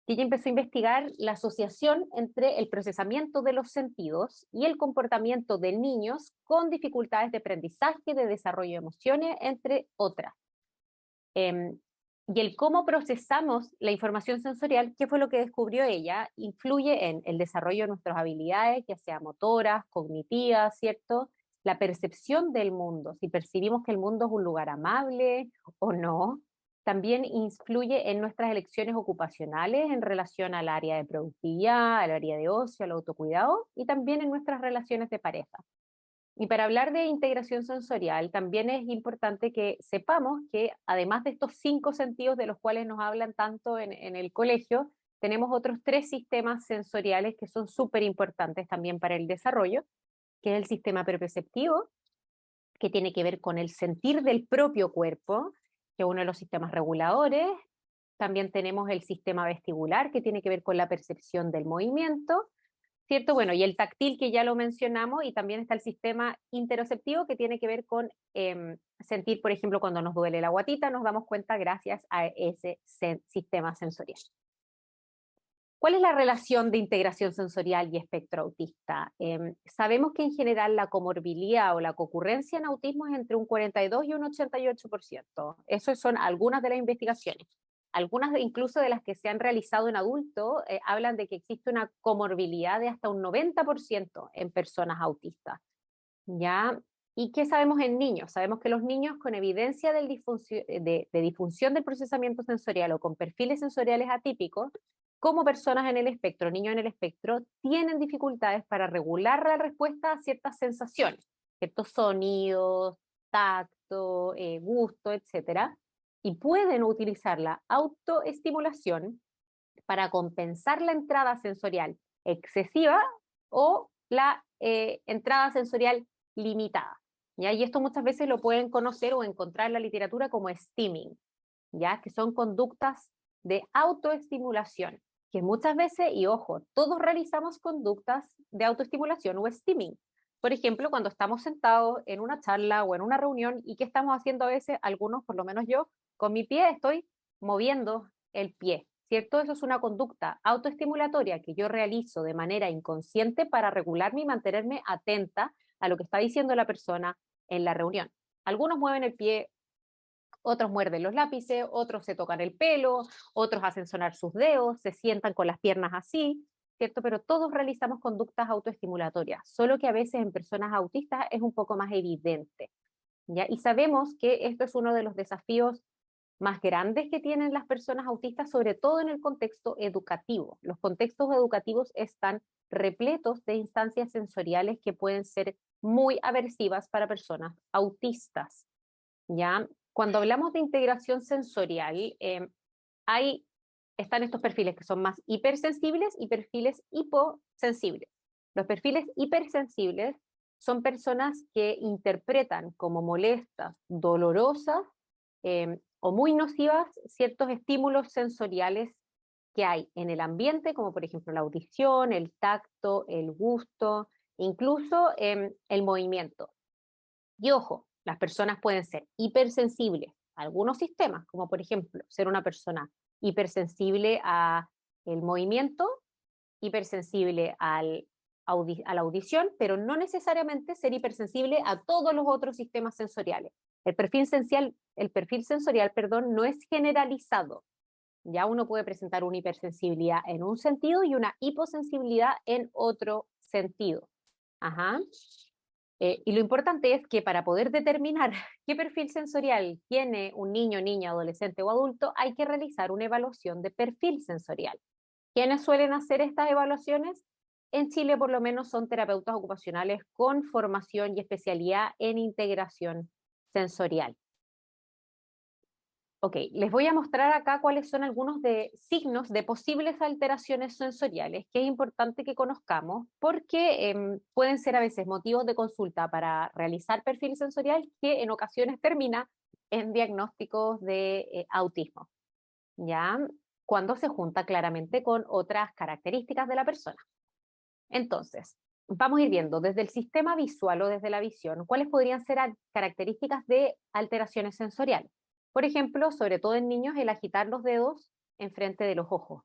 Ella empezó a investigar la asociación entre el procesamiento de los sentidos y el comportamiento de niños con dificultades de aprendizaje, de desarrollo de emociones, entre otras. Y el cómo procesamos la información sensorial, ¿qué fue lo que descubrió ella? Influye en el desarrollo de nuestras habilidades, ya sea motoras, cognitivas, ¿cierto? La percepción del mundo, si percibimos que el mundo es un lugar amable o no. También influye en nuestras elecciones ocupacionales en relación al área de productividad, al área de ocio, al autocuidado, y también en nuestras relaciones de pareja. Y para hablar de integración sensorial, también es importante que sepamos que además de estos 5 sentidos de los cuales nos hablan tanto en el colegio, tenemos otros 3 sistemas sensoriales que son súper importantes también para el desarrollo, que es el sistema perceptivo, que tiene que ver con el sentir del propio cuerpo, que es uno de los sistemas reguladores. También tenemos el sistema vestibular, que tiene que ver con la percepción del movimiento, ¿cierto? Bueno, y el táctil, que ya lo mencionamos, y también está el sistema interoceptivo, que tiene que ver con sentir, por ejemplo, cuando nos duele la guatita, nos damos cuenta gracias a ese sistema sensorial. ¿Cuál es la relación de integración sensorial y espectro autista? Sabemos que en general la comorbilidad o la concurrencia en autismo es entre un 42 y un 88%. Esas son algunas de las investigaciones. Algunas incluso de las que se han realizado en adultos hablan de que existe una comorbilidad de hasta un 90% en personas autistas. ¿Ya? ¿Y qué sabemos en niños? Sabemos que los niños con evidencia de disfunción del procesamiento sensorial o con perfiles sensoriales atípicos, como personas en el espectro, niños en el espectro, tienen dificultades para regular la respuesta a ciertas sensaciones, ciertos sonidos, tacto, gusto, etcétera, y pueden utilizar la autoestimulación para compensar la entrada sensorial excesiva o la entrada sensorial limitada. ¿Ya? Y esto muchas veces lo pueden conocer o encontrar en la literatura como stimming, ¿ya? Que son conductas de autoestimulación, que muchas veces, y ojo, todos realizamos conductas de autoestimulación o stimming. Por ejemplo, cuando estamos sentados en una charla o en una reunión, ¿y qué estamos haciendo a veces? Algunos, por lo menos yo, con mi pie estoy moviendo el pie, ¿cierto? Eso es una conducta autoestimulatoria que yo realizo de manera inconsciente para regularme y mantenerme atenta a lo que está diciendo la persona en la reunión. Algunos mueven el pie, otros muerden los lápices, otros se tocan el pelo, otros hacen sonar sus dedos, se sientan con las piernas así, ¿cierto? Pero todos realizamos conductas autoestimulatorias, solo que a veces en personas autistas es un poco más evidente, ¿ya? Y sabemos que esto es uno de los desafíos más grandes que tienen las personas autistas, sobre todo en el contexto educativo. Los contextos educativos están repletos de instancias sensoriales que pueden ser muy aversivas para personas autistas, ¿ya? Cuando hablamos de integración sensorial, están estos perfiles que son más hipersensibles y perfiles hiposensibles. Los perfiles hipersensibles son personas que interpretan como molestas, dolorosas o muy nocivas ciertos estímulos sensoriales que hay en el ambiente, como por ejemplo la audición, el tacto, el gusto, incluso el movimiento. Y ojo, las personas pueden ser hipersensibles a algunos sistemas, como por ejemplo ser una persona hipersensible al movimiento, hipersensible a la audición, pero no necesariamente ser hipersensible a todos los otros sistemas sensoriales. El perfil sensorial, no es generalizado. Ya uno puede presentar una hipersensibilidad en un sentido y una hiposensibilidad en otro sentido. Ajá. Y lo importante es que para poder determinar qué perfil sensorial tiene un niño, niña, adolescente o adulto, hay que realizar una evaluación de perfil sensorial. ¿Quiénes suelen hacer estas evaluaciones? En Chile, por lo menos, son terapeutas ocupacionales con formación y especialidad en integración sensorial. Ok, les voy a mostrar acá cuáles son algunos de signos de posibles alteraciones sensoriales que es importante que conozcamos porque pueden ser a veces motivos de consulta para realizar perfil sensorial que en ocasiones termina en diagnósticos de autismo, ¿ya? Cuando se junta claramente con otras características de la persona. Entonces, vamos a ir viendo desde el sistema visual o desde la visión cuáles podrían ser características de alteraciones sensoriales. Por ejemplo, sobre todo en niños, el agitar los dedos enfrente de los ojos,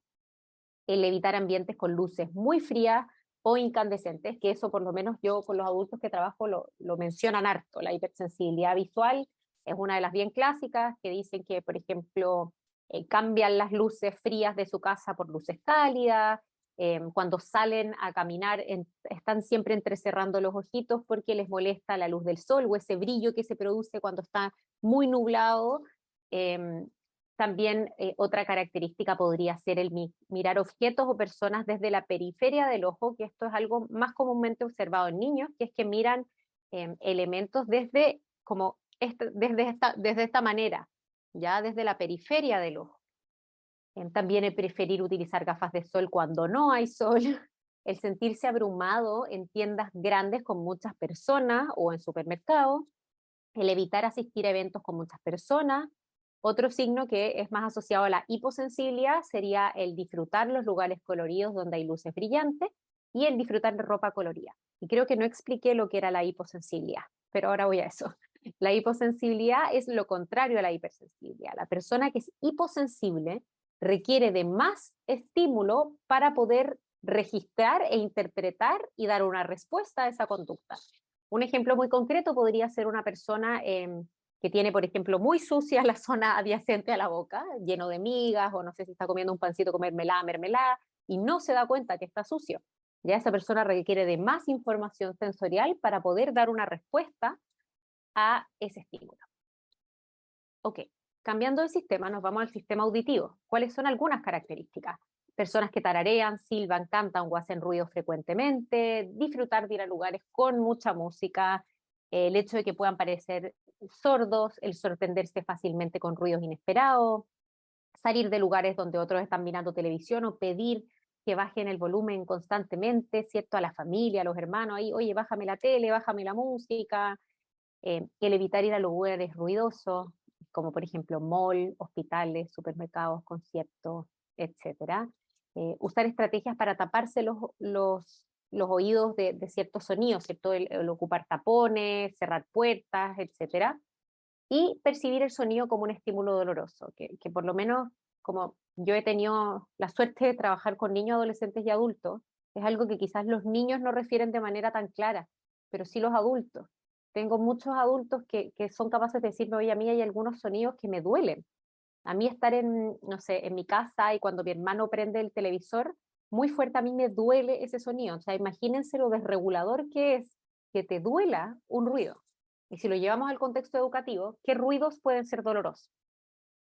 el evitar ambientes con luces muy frías o incandescentes, que eso por lo menos yo con los adultos que trabajo lo mencionan harto. La hipersensibilidad visual es una de las bien clásicas, que dicen que, por ejemplo, cambian las luces frías de su casa por luces cálidas, cuando salen a caminar están siempre entrecerrando los ojitos porque les molesta la luz del sol o ese brillo que se produce cuando está muy nublado. También otra característica podría ser el mirar objetos o personas desde la periferia del ojo, que esto es algo más comúnmente observado en niños, que es que miran elementos desde esta manera, ya desde la periferia del ojo. También el preferir utilizar gafas de sol cuando no hay sol, el sentirse abrumado en tiendas grandes con muchas personas o en supermercados, el evitar asistir a eventos con muchas personas. Otro signo que es más asociado a la hiposensibilidad sería el disfrutar los lugares coloridos donde hay luces brillantes y el disfrutar de ropa colorida. Y creo que no expliqué lo que era la hiposensibilidad, pero ahora voy a eso. La hiposensibilidad es lo contrario a la hipersensibilidad. La persona que es hiposensible requiere de más estímulo para poder registrar e interpretar y dar una respuesta a esa conducta. Un ejemplo muy concreto podría ser una persona que tiene, por ejemplo, muy sucia la zona adyacente a la boca, lleno de migas, o no sé si está comiendo un pancito con mermelada, y no se da cuenta que está sucio. Ya esa persona requiere de más información sensorial para poder dar una respuesta a ese estímulo. Ok, cambiando de sistema, nos vamos al sistema auditivo. ¿Cuáles son algunas características? Personas que tararean, silban, cantan o hacen ruido frecuentemente, disfrutar de ir a lugares con mucha música, el hecho de que puedan parecer sordos, el sorprenderse fácilmente con ruidos inesperados, salir de lugares donde otros están mirando televisión o pedir que bajen el volumen constantemente, ¿cierto? A la familia, a los hermanos, ahí, oye, bájame la tele, bájame la música, el evitar ir a lugares ruidosos, como por ejemplo mall, hospitales, supermercados, conciertos, etcétera. Usar estrategias para taparse los oídos de ciertos sonidos, ¿cierto? El ocupar tapones, cerrar puertas, etcétera. Y percibir el sonido como un estímulo doloroso, que por lo menos como yo he tenido la suerte de trabajar con niños, adolescentes y adultos, es algo que quizás los niños no refieren de manera tan clara, pero sí los adultos. Tengo muchos adultos que son capaces de decirme, oye, a mí hay algunos sonidos que me duelen. A mí estar no sé, en mi casa y cuando mi hermano prende el televisor, muy fuerte a mí me duele ese sonido. O sea, imagínense lo desregulador que es que te duela un ruido. Y si lo llevamos al contexto educativo, ¿qué ruidos pueden ser dolorosos?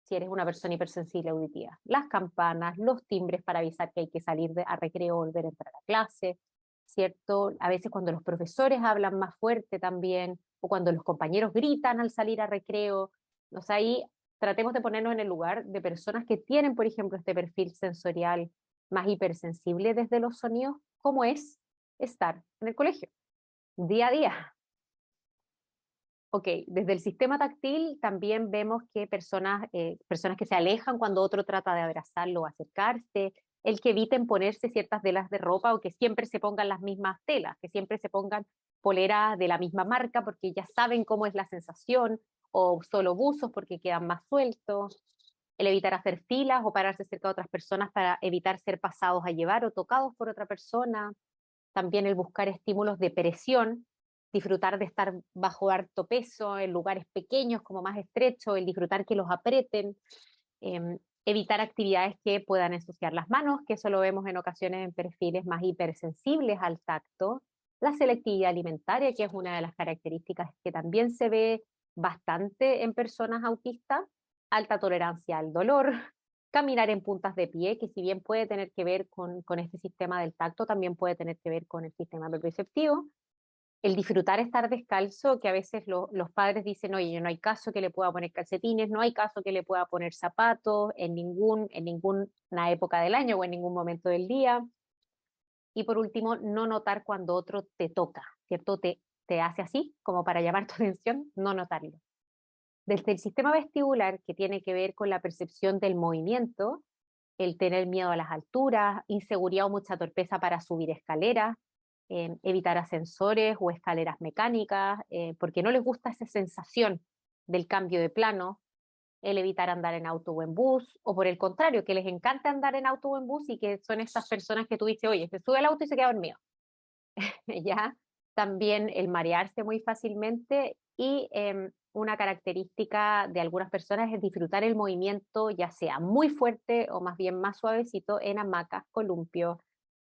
Si eres una persona hipersensible auditiva. Las campanas, los timbres para avisar que hay que salir a recreo o volver a entrar a clase, ¿cierto? A veces cuando los profesores hablan más fuerte también, o cuando los compañeros gritan al salir a recreo. O sea, ahí tratemos de ponernos en el lugar de personas que tienen, por ejemplo, este perfil sensorial más hipersensible desde los sonidos, ¿cómo es estar en el colegio? Día a día. Ok, desde el sistema táctil también vemos que personas que se alejan cuando otro trata de abrazarlo o acercarse, el que eviten ponerse ciertas telas de ropa o que siempre se pongan las mismas telas, que siempre se pongan poleras de la misma marca porque ya saben cómo es la sensación, o solo buzos porque quedan más sueltos, el evitar hacer filas o pararse cerca de otras personas para evitar ser pasados a llevar o tocados por otra persona, también el buscar estímulos de presión, disfrutar de estar bajo harto peso en lugares pequeños como más estrechos, el disfrutar que los aprieten, evitar actividades que puedan ensuciar las manos, que eso lo vemos en ocasiones en perfiles más hipersensibles al tacto, La selectividad alimentaria, que es una de las características que también se ve bastante en personas autistas, alta tolerancia al dolor, caminar en puntas de pie, que si bien puede tener que ver con este sistema del tacto, también puede tener que ver con el sistema perceptivo, el disfrutar estar descalzo, que a veces los padres dicen, oye, no hay caso que le pueda poner calcetines, no hay caso que le pueda poner zapatos en ninguna época del año o en ningún momento del día. Y por último, no notar cuando otro te toca, ¿cierto? Te hace así, como para llamar tu atención, no notarlo. Desde el sistema vestibular, que tiene que ver con la percepción del movimiento, el tener miedo a las alturas, inseguridad o mucha torpeza para subir escaleras, evitar ascensores o escaleras mecánicas, porque no les gusta esa sensación del cambio de plano, el evitar andar en auto o en bus, o por el contrario, que les encanta andar en auto o en bus y que son esas personas que tú dices, oye, se sube al auto y se queda dormido. ¿Ya? También el marearse muy fácilmente y una característica de algunas personas es disfrutar el movimiento, ya sea muy fuerte o más bien más suavecito, en hamacas, columpios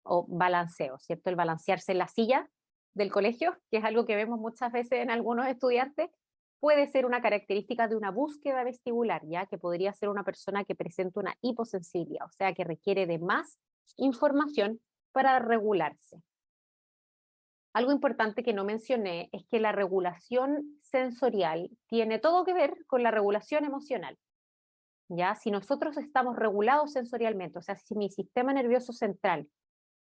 o balanceo, ¿cierto? El balancearse en la silla del colegio, que es algo que vemos muchas veces en algunos estudiantes, puede ser una característica de una búsqueda vestibular, ya que podría ser una persona que presenta una hiposensibilidad, o sea, que requiere de más información para regularse. Algo importante que no mencioné es que la regulación sensorial tiene todo que ver con la regulación emocional. ¿Ya? Si nosotros estamos regulados sensorialmente, o sea, si mi sistema nervioso central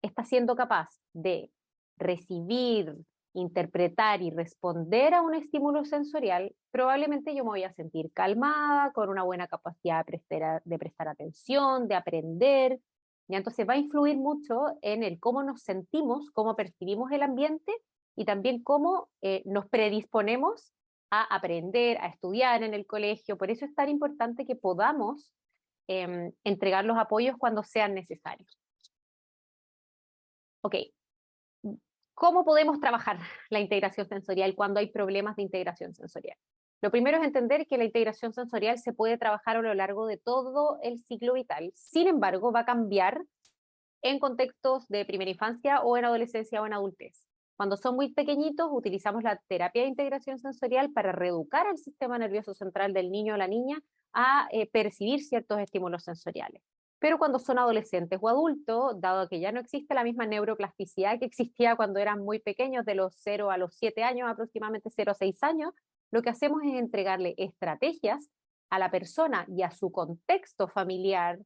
está siendo capaz de recibir, interpretar y responder a un estímulo sensorial, probablemente yo me voy a sentir calmada, con una buena capacidad de prestar atención, de aprender. ¿Ya? Entonces va a influir mucho en el cómo nos sentimos, cómo percibimos el ambiente y también cómo nos predisponemos a aprender, a estudiar en el colegio. Por eso es tan importante que podamos entregar los apoyos cuando sean necesarios. Ok, ¿cómo podemos trabajar la integración sensorial cuando hay problemas de integración sensorial? Lo primero es entender que la integración sensorial se puede trabajar a lo largo de todo el ciclo vital. Sin embargo, va a cambiar en contextos de primera infancia o en adolescencia o en adultez. Cuando son muy pequeñitos, utilizamos la terapia de integración sensorial para reeducar al sistema nervioso central del niño o la niña a percibir ciertos estímulos sensoriales. Pero cuando son adolescentes o adultos, dado que ya no existe la misma neuroplasticidad que existía cuando eran muy pequeños, de los 0 a los 7 años, aproximadamente 0 a 6 años, lo que hacemos es entregarle estrategias a la persona y a su contexto familiar,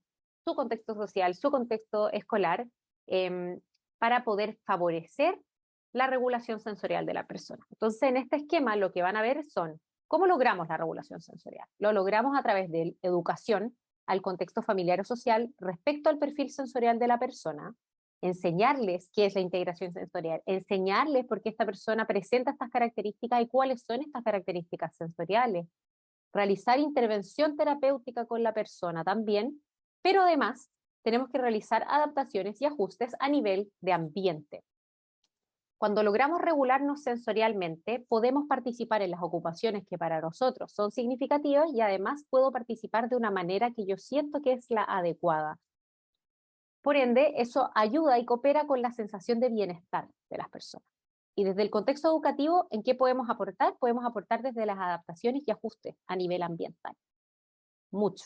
su contexto social, su contexto escolar, para poder favorecer la regulación sensorial de la persona. Entonces, en este esquema lo que van a ver son cómo logramos la regulación sensorial. Lo logramos a través de educación al contexto familiar o social respecto al perfil sensorial de la persona, enseñarles qué es la integración sensorial, enseñarles por qué esta persona presenta estas características y cuáles son estas características sensoriales, realizar intervención terapéutica con la persona también, pero además tenemos que realizar adaptaciones y ajustes a nivel de ambiente. Cuando logramos regularnos sensorialmente, podemos participar en las ocupaciones que para nosotros son significativas y además puedo participar de una manera que yo siento que es la adecuada. Por ende, eso ayuda y coopera con la sensación de bienestar de las personas. Y desde el contexto educativo, ¿en qué podemos aportar? Podemos aportar desde las adaptaciones y ajustes a nivel ambiental. Mucho.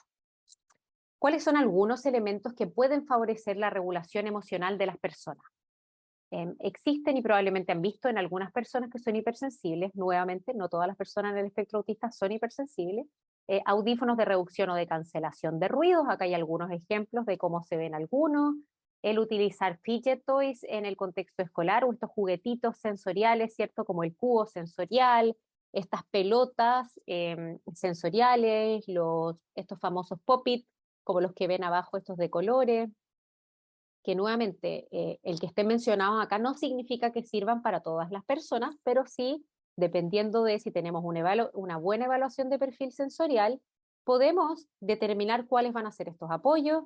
¿Cuáles son algunos elementos que pueden favorecer la regulación emocional de las personas? Existen y probablemente han visto en algunas personas que son hipersensibles, nuevamente, no todas las personas en el espectro autista son hipersensibles, audífonos de reducción o de cancelación de ruidos, acá hay algunos ejemplos de cómo se ven algunos, el utilizar fidget toys en el contexto escolar o estos juguetitos sensoriales, ¿cierto? Como el cubo sensorial, estas pelotas sensoriales, estos famosos pop-it, como los que ven abajo, estos de colores, que nuevamente el que estén mencionados acá no significa que sirvan para todas las personas, pero sí, dependiendo de si tenemos una buena evaluación de perfil sensorial, podemos determinar cuáles van a ser estos apoyos.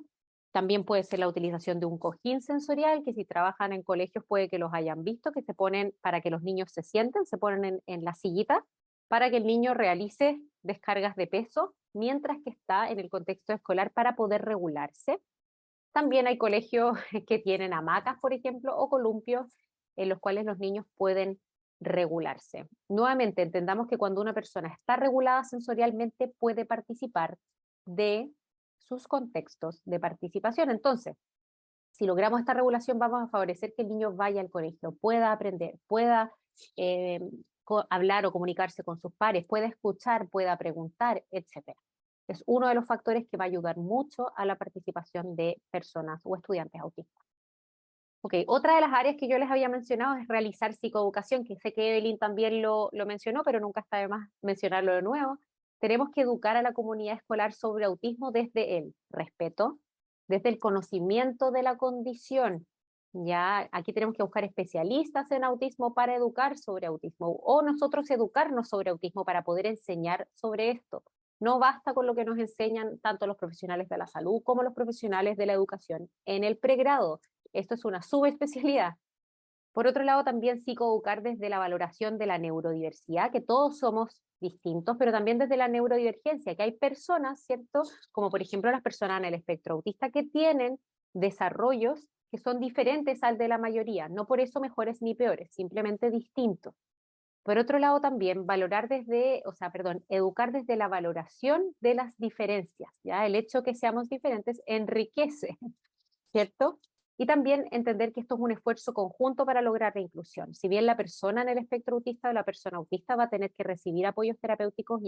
También puede ser la utilización de un cojín sensorial, que si trabajan en colegios puede que los hayan visto, que se ponen para que los niños se sienten, se ponen en la sillita, para que el niño realice descargas de peso, mientras que está en el contexto escolar para poder regularse. También hay colegios que tienen hamacas, por ejemplo, o columpios en los cuales los niños pueden regularse. Nuevamente, entendamos que cuando una persona está regulada sensorialmente puede participar de sus contextos de participación. Entonces, si logramos esta regulación, vamos a favorecer que el niño vaya al colegio, pueda aprender, pueda hablar o comunicarse con sus pares, pueda escuchar, pueda preguntar, etc. Es uno de los factores que va a ayudar mucho a la participación de personas o estudiantes autistas. Ok, otra de las áreas que yo les había mencionado es realizar psicoeducación, que sé que Evelyn también lo mencionó, pero nunca está de más mencionarlo de nuevo. Tenemos que educar a la comunidad escolar sobre autismo desde el respeto, desde el conocimiento de la condición. Ya aquí tenemos que buscar especialistas en autismo para educar sobre autismo, o nosotros educarnos sobre autismo para poder enseñar sobre esto. No basta con lo que nos enseñan tanto los profesionales de la salud como los profesionales de la educación en el pregrado. Esto es una subespecialidad. Por otro lado, también psicoeducar desde la valoración de la neurodiversidad, que todos somos distintos, pero también desde la neurodivergencia, que hay personas, ¿cierto? Como por ejemplo las personas en el espectro autista que tienen desarrollos que son diferentes al de la mayoría, no por eso mejores ni peores, simplemente distintos. Por otro lado, también educar desde la valoración de las diferencias, ¿ya? El hecho que seamos diferentes enriquece, ¿cierto? Y también entender que esto es un esfuerzo conjunto para lograr la inclusión. Si bien la persona en el espectro autista o la persona autista va a tener que recibir apoyos terapéuticos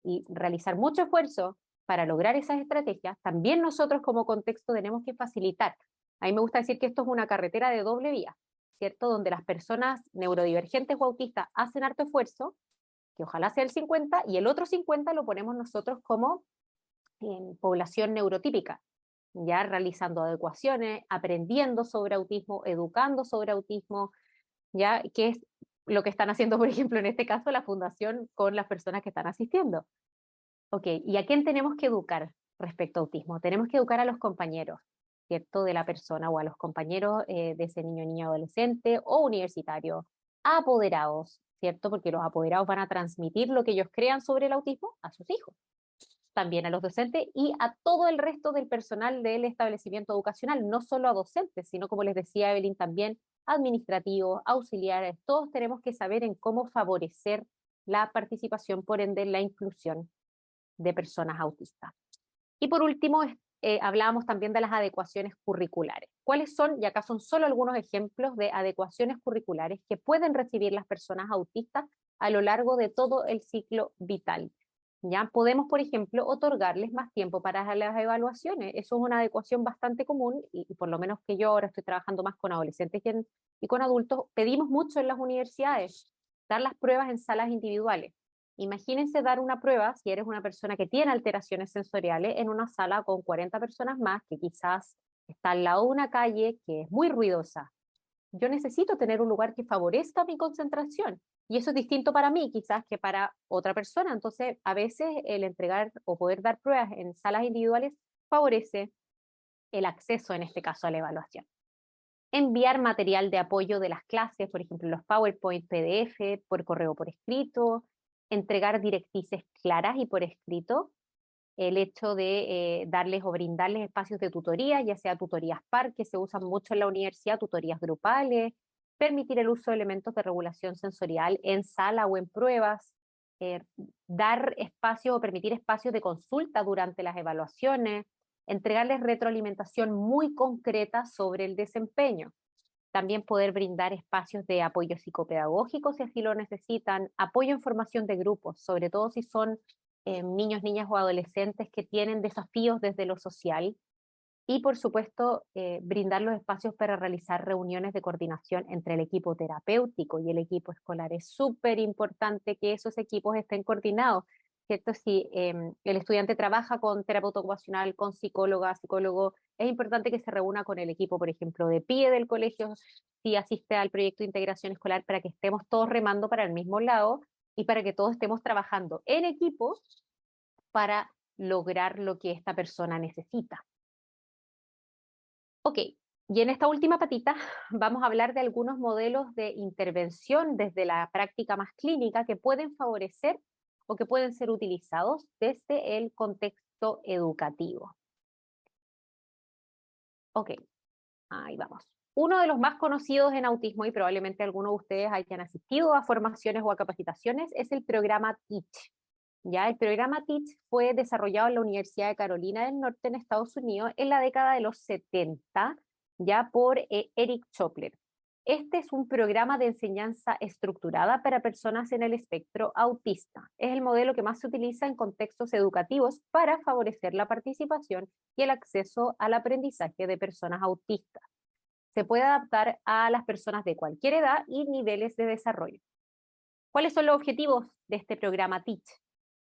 y realizar mucho esfuerzo para lograr esas estrategias, también nosotros como contexto tenemos que facilitar. A mí me gusta decir que esto es una carretera de doble vía, ¿cierto? Donde las personas neurodivergentes o autistas hacen harto esfuerzo, que ojalá sea el 50, y el otro 50 lo ponemos nosotros como población neurotípica, ya realizando adecuaciones, aprendiendo sobre autismo, educando sobre autismo, ya que es lo que están haciendo, por ejemplo, en este caso, la fundación con las personas que están asistiendo. Ok, ¿y a quién tenemos que educar respecto a autismo? Tenemos que educar a los compañeros, ¿cierto? De la persona o a los compañeros de ese niño, niña, adolescente o universitario, a apoderados, ¿cierto? Porque los apoderados van a transmitir lo que ellos crean sobre el autismo a sus hijos, también a los docentes y a todo el resto del personal del establecimiento educacional, no solo a docentes, sino como les decía Evelyn también, administrativos, auxiliares, todos tenemos que saber en cómo favorecer la participación, por ende la inclusión de personas autistas. Y por último, hablábamos también de las adecuaciones curriculares. ¿Cuáles son? Y acá son solo algunos ejemplos de adecuaciones curriculares que pueden recibir las personas autistas a lo largo de todo el ciclo vital. Ya podemos, por ejemplo, otorgarles más tiempo para las evaluaciones. Eso es una adecuación bastante común y por lo menos que yo ahora estoy trabajando más con adolescentes y con adultos, pedimos mucho en las universidades dar las pruebas en salas individuales. Imagínense dar una prueba, si eres una persona que tiene alteraciones sensoriales, en una sala con 40 personas más, que quizás está al lado de una calle que es muy ruidosa. Yo necesito tener un lugar que favorezca mi concentración. Y eso es distinto para mí, quizás, que para otra persona. Entonces, a veces el entregar o poder dar pruebas en salas individuales favorece el acceso, en este caso, a la evaluación. Enviar material de apoyo de las clases, por ejemplo, los PowerPoint, PDF, por correo por escrito, entregar directrices claras y por escrito, el hecho de darles o brindarles espacios de tutoría, ya sea tutorías PAR, que se usan mucho en la universidad, tutorías grupales, permitir el uso de elementos de regulación sensorial en sala o en pruebas, dar espacio o permitir espacios de consulta durante las evaluaciones, entregarles retroalimentación muy concreta sobre el desempeño. También poder brindar espacios de apoyo psicopedagógico si así lo necesitan, apoyo en formación de grupos, sobre todo si son niños, niñas o adolescentes que tienen desafíos desde lo social. Y por supuesto, brindar los espacios para realizar reuniones de coordinación entre el equipo terapéutico y el equipo escolar. Es súper importante que esos equipos estén coordinados, ¿cierto? Si el estudiante trabaja con terapeuta ocupacional, con psicóloga, psicólogo, es importante que se reúna con el equipo, por ejemplo, de PIE del colegio, si asiste al proyecto de integración escolar, para que estemos todos remando para el mismo lado y para que todos estemos trabajando en equipo para lograr lo que esta persona necesita. Ok, y en esta última patita vamos a hablar de algunos modelos de intervención desde la práctica más clínica que pueden favorecer o que pueden ser utilizados desde el contexto educativo. Ok, ahí vamos. Uno de los más conocidos en autismo, y probablemente algunos de ustedes hayan asistido a formaciones o a capacitaciones, es el programa TEACH. ¿Ya? El programa TEACH fue desarrollado en la Universidad de Carolina del Norte en Estados Unidos en la década de los 70, ya por Eric Chopler. Este es un programa de enseñanza estructurada para personas en el espectro autista. Es el modelo que más se utiliza en contextos educativos para favorecer la participación y el acceso al aprendizaje de personas autistas. Se puede adaptar a las personas de cualquier edad y niveles de desarrollo. ¿Cuáles son los objetivos de este programa TEACH?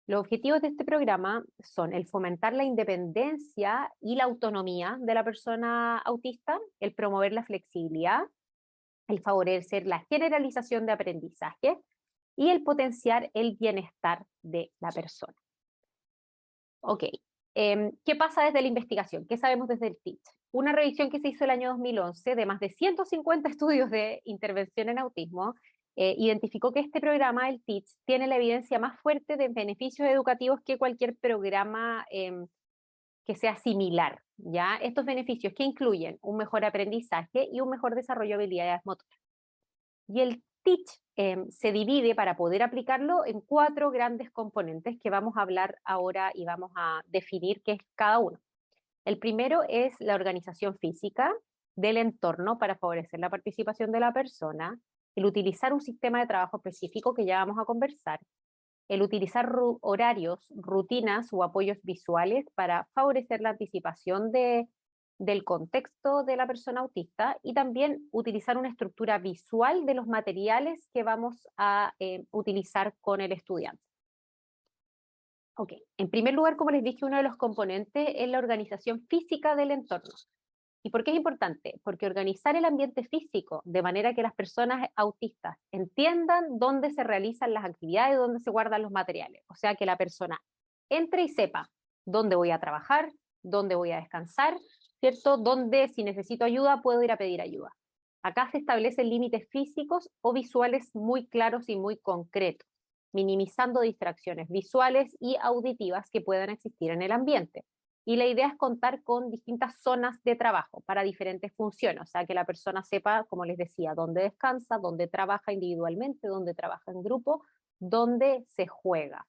Los objetivos de este programa son el fomentar la independencia y la autonomía de la persona autista, el promover la flexibilidad, el favorecer la generalización de aprendizaje y el potenciar el bienestar de la persona. Ok, ¿qué pasa desde la investigación? ¿Qué sabemos desde el TEACH? Una revisión que se hizo el año 2011 de más de 150 estudios de intervención en autismo identificó que este programa, el TEACH, tiene la evidencia más fuerte de beneficios educativos que cualquier programa que sea similar. ¿Ya? Estos beneficios que incluyen un mejor aprendizaje y un mejor desarrollo de habilidades motoras. Y el TEACH se divide para poder aplicarlo en 4 grandes componentes que vamos a hablar ahora y vamos a definir qué es cada uno. El primero es la organización física del entorno para favorecer la participación de la persona, el utilizar un sistema de trabajo específico que ya vamos a conversar, el utilizar horarios, rutinas o apoyos visuales para favorecer la anticipación del contexto de la persona autista y también utilizar una estructura visual de los materiales que vamos a utilizar con el estudiante. Ok, en primer lugar, como les dije, uno de los componentes es la organización física del entorno. ¿Y por qué es importante? Porque organizar el ambiente físico de manera que las personas autistas entiendan dónde se realizan las actividades, dónde se guardan los materiales. O sea, que la persona entre y sepa dónde voy a trabajar, dónde voy a descansar, ¿cierto? Dónde, si necesito ayuda, puedo ir a pedir ayuda. Acá se establecen límites físicos o visuales muy claros y muy concretos, minimizando distracciones visuales y auditivas que puedan existir en el ambiente. Y la idea es contar con distintas zonas de trabajo para diferentes funciones, o sea, que la persona sepa, como les decía, dónde descansa, dónde trabaja individualmente, dónde trabaja en grupo, dónde se juega.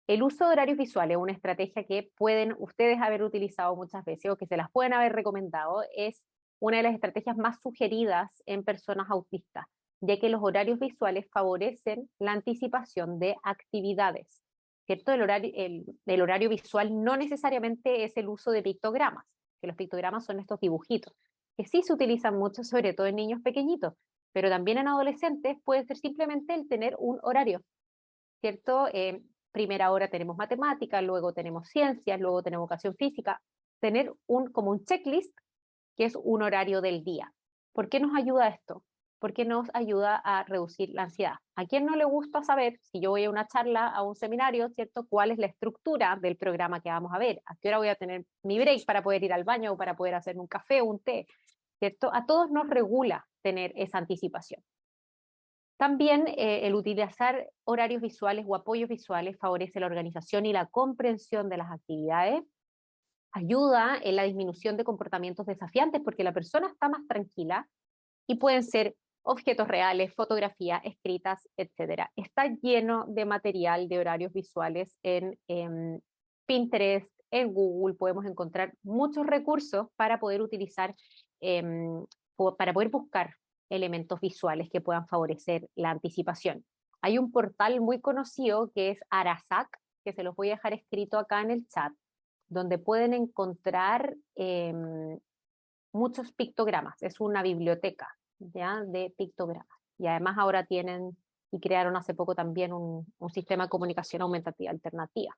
El uso de horarios visuales, una estrategia que pueden ustedes haber utilizado muchas veces o que se las pueden haber recomendado, es una de las estrategias más sugeridas en personas autistas, ya que los horarios visuales favorecen la anticipación de actividades. ¿Cierto? El horario visual no necesariamente es el uso de pictogramas, que los pictogramas son estos dibujitos, que sí se utilizan mucho, sobre todo en niños pequeñitos, pero también en adolescentes puede ser simplemente el tener un horario, ¿cierto? Primera hora tenemos matemáticas, luego tenemos ciencias, luego tenemos educación física, tener como un checklist que es un horario del día. ¿Por qué nos ayuda esto? Porque nos ayuda a reducir la ansiedad. ¿A quién no le gusta saber, si yo voy a una charla, a un seminario, ¿cierto? ¿Cuál es la estructura del programa que vamos a ver? ¿A qué hora voy a tener mi break para poder ir al baño o para poder hacer un café o un té? ¿Cierto? A todos nos regula tener esa anticipación. También el utilizar horarios visuales o apoyos visuales favorece la organización y la comprensión de las actividades, ayuda en la disminución de comportamientos desafiantes porque la persona está más tranquila y pueden ser objetos reales, fotografías escritas, etc. Está lleno de material de horarios visuales en Pinterest, en Google, podemos encontrar muchos recursos para poder utilizar, para poder buscar elementos visuales que puedan favorecer la anticipación. Hay un portal muy conocido que es Arasac, que se los voy a dejar escrito acá en el chat, donde pueden encontrar muchos pictogramas. Es una biblioteca, ¿ya? De pictogramas. Y además ahora tienen y crearon hace poco también un sistema de comunicación aumentativa alternativa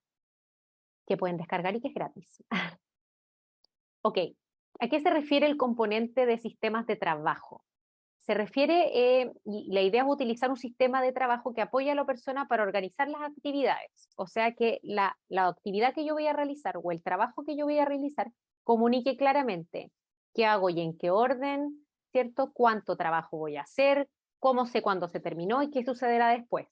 que pueden descargar y que es gratis. Ok, ¿a qué se refiere el componente de sistemas de trabajo? Se refiere, y la idea es utilizar un sistema de trabajo que apoye a la persona para organizar las actividades. O sea que la actividad que yo voy a realizar o el trabajo que yo voy a realizar comunique claramente qué hago y en qué orden, ¿cierto? Cuánto trabajo voy a hacer, cómo sé cuándo se terminó y qué sucederá después.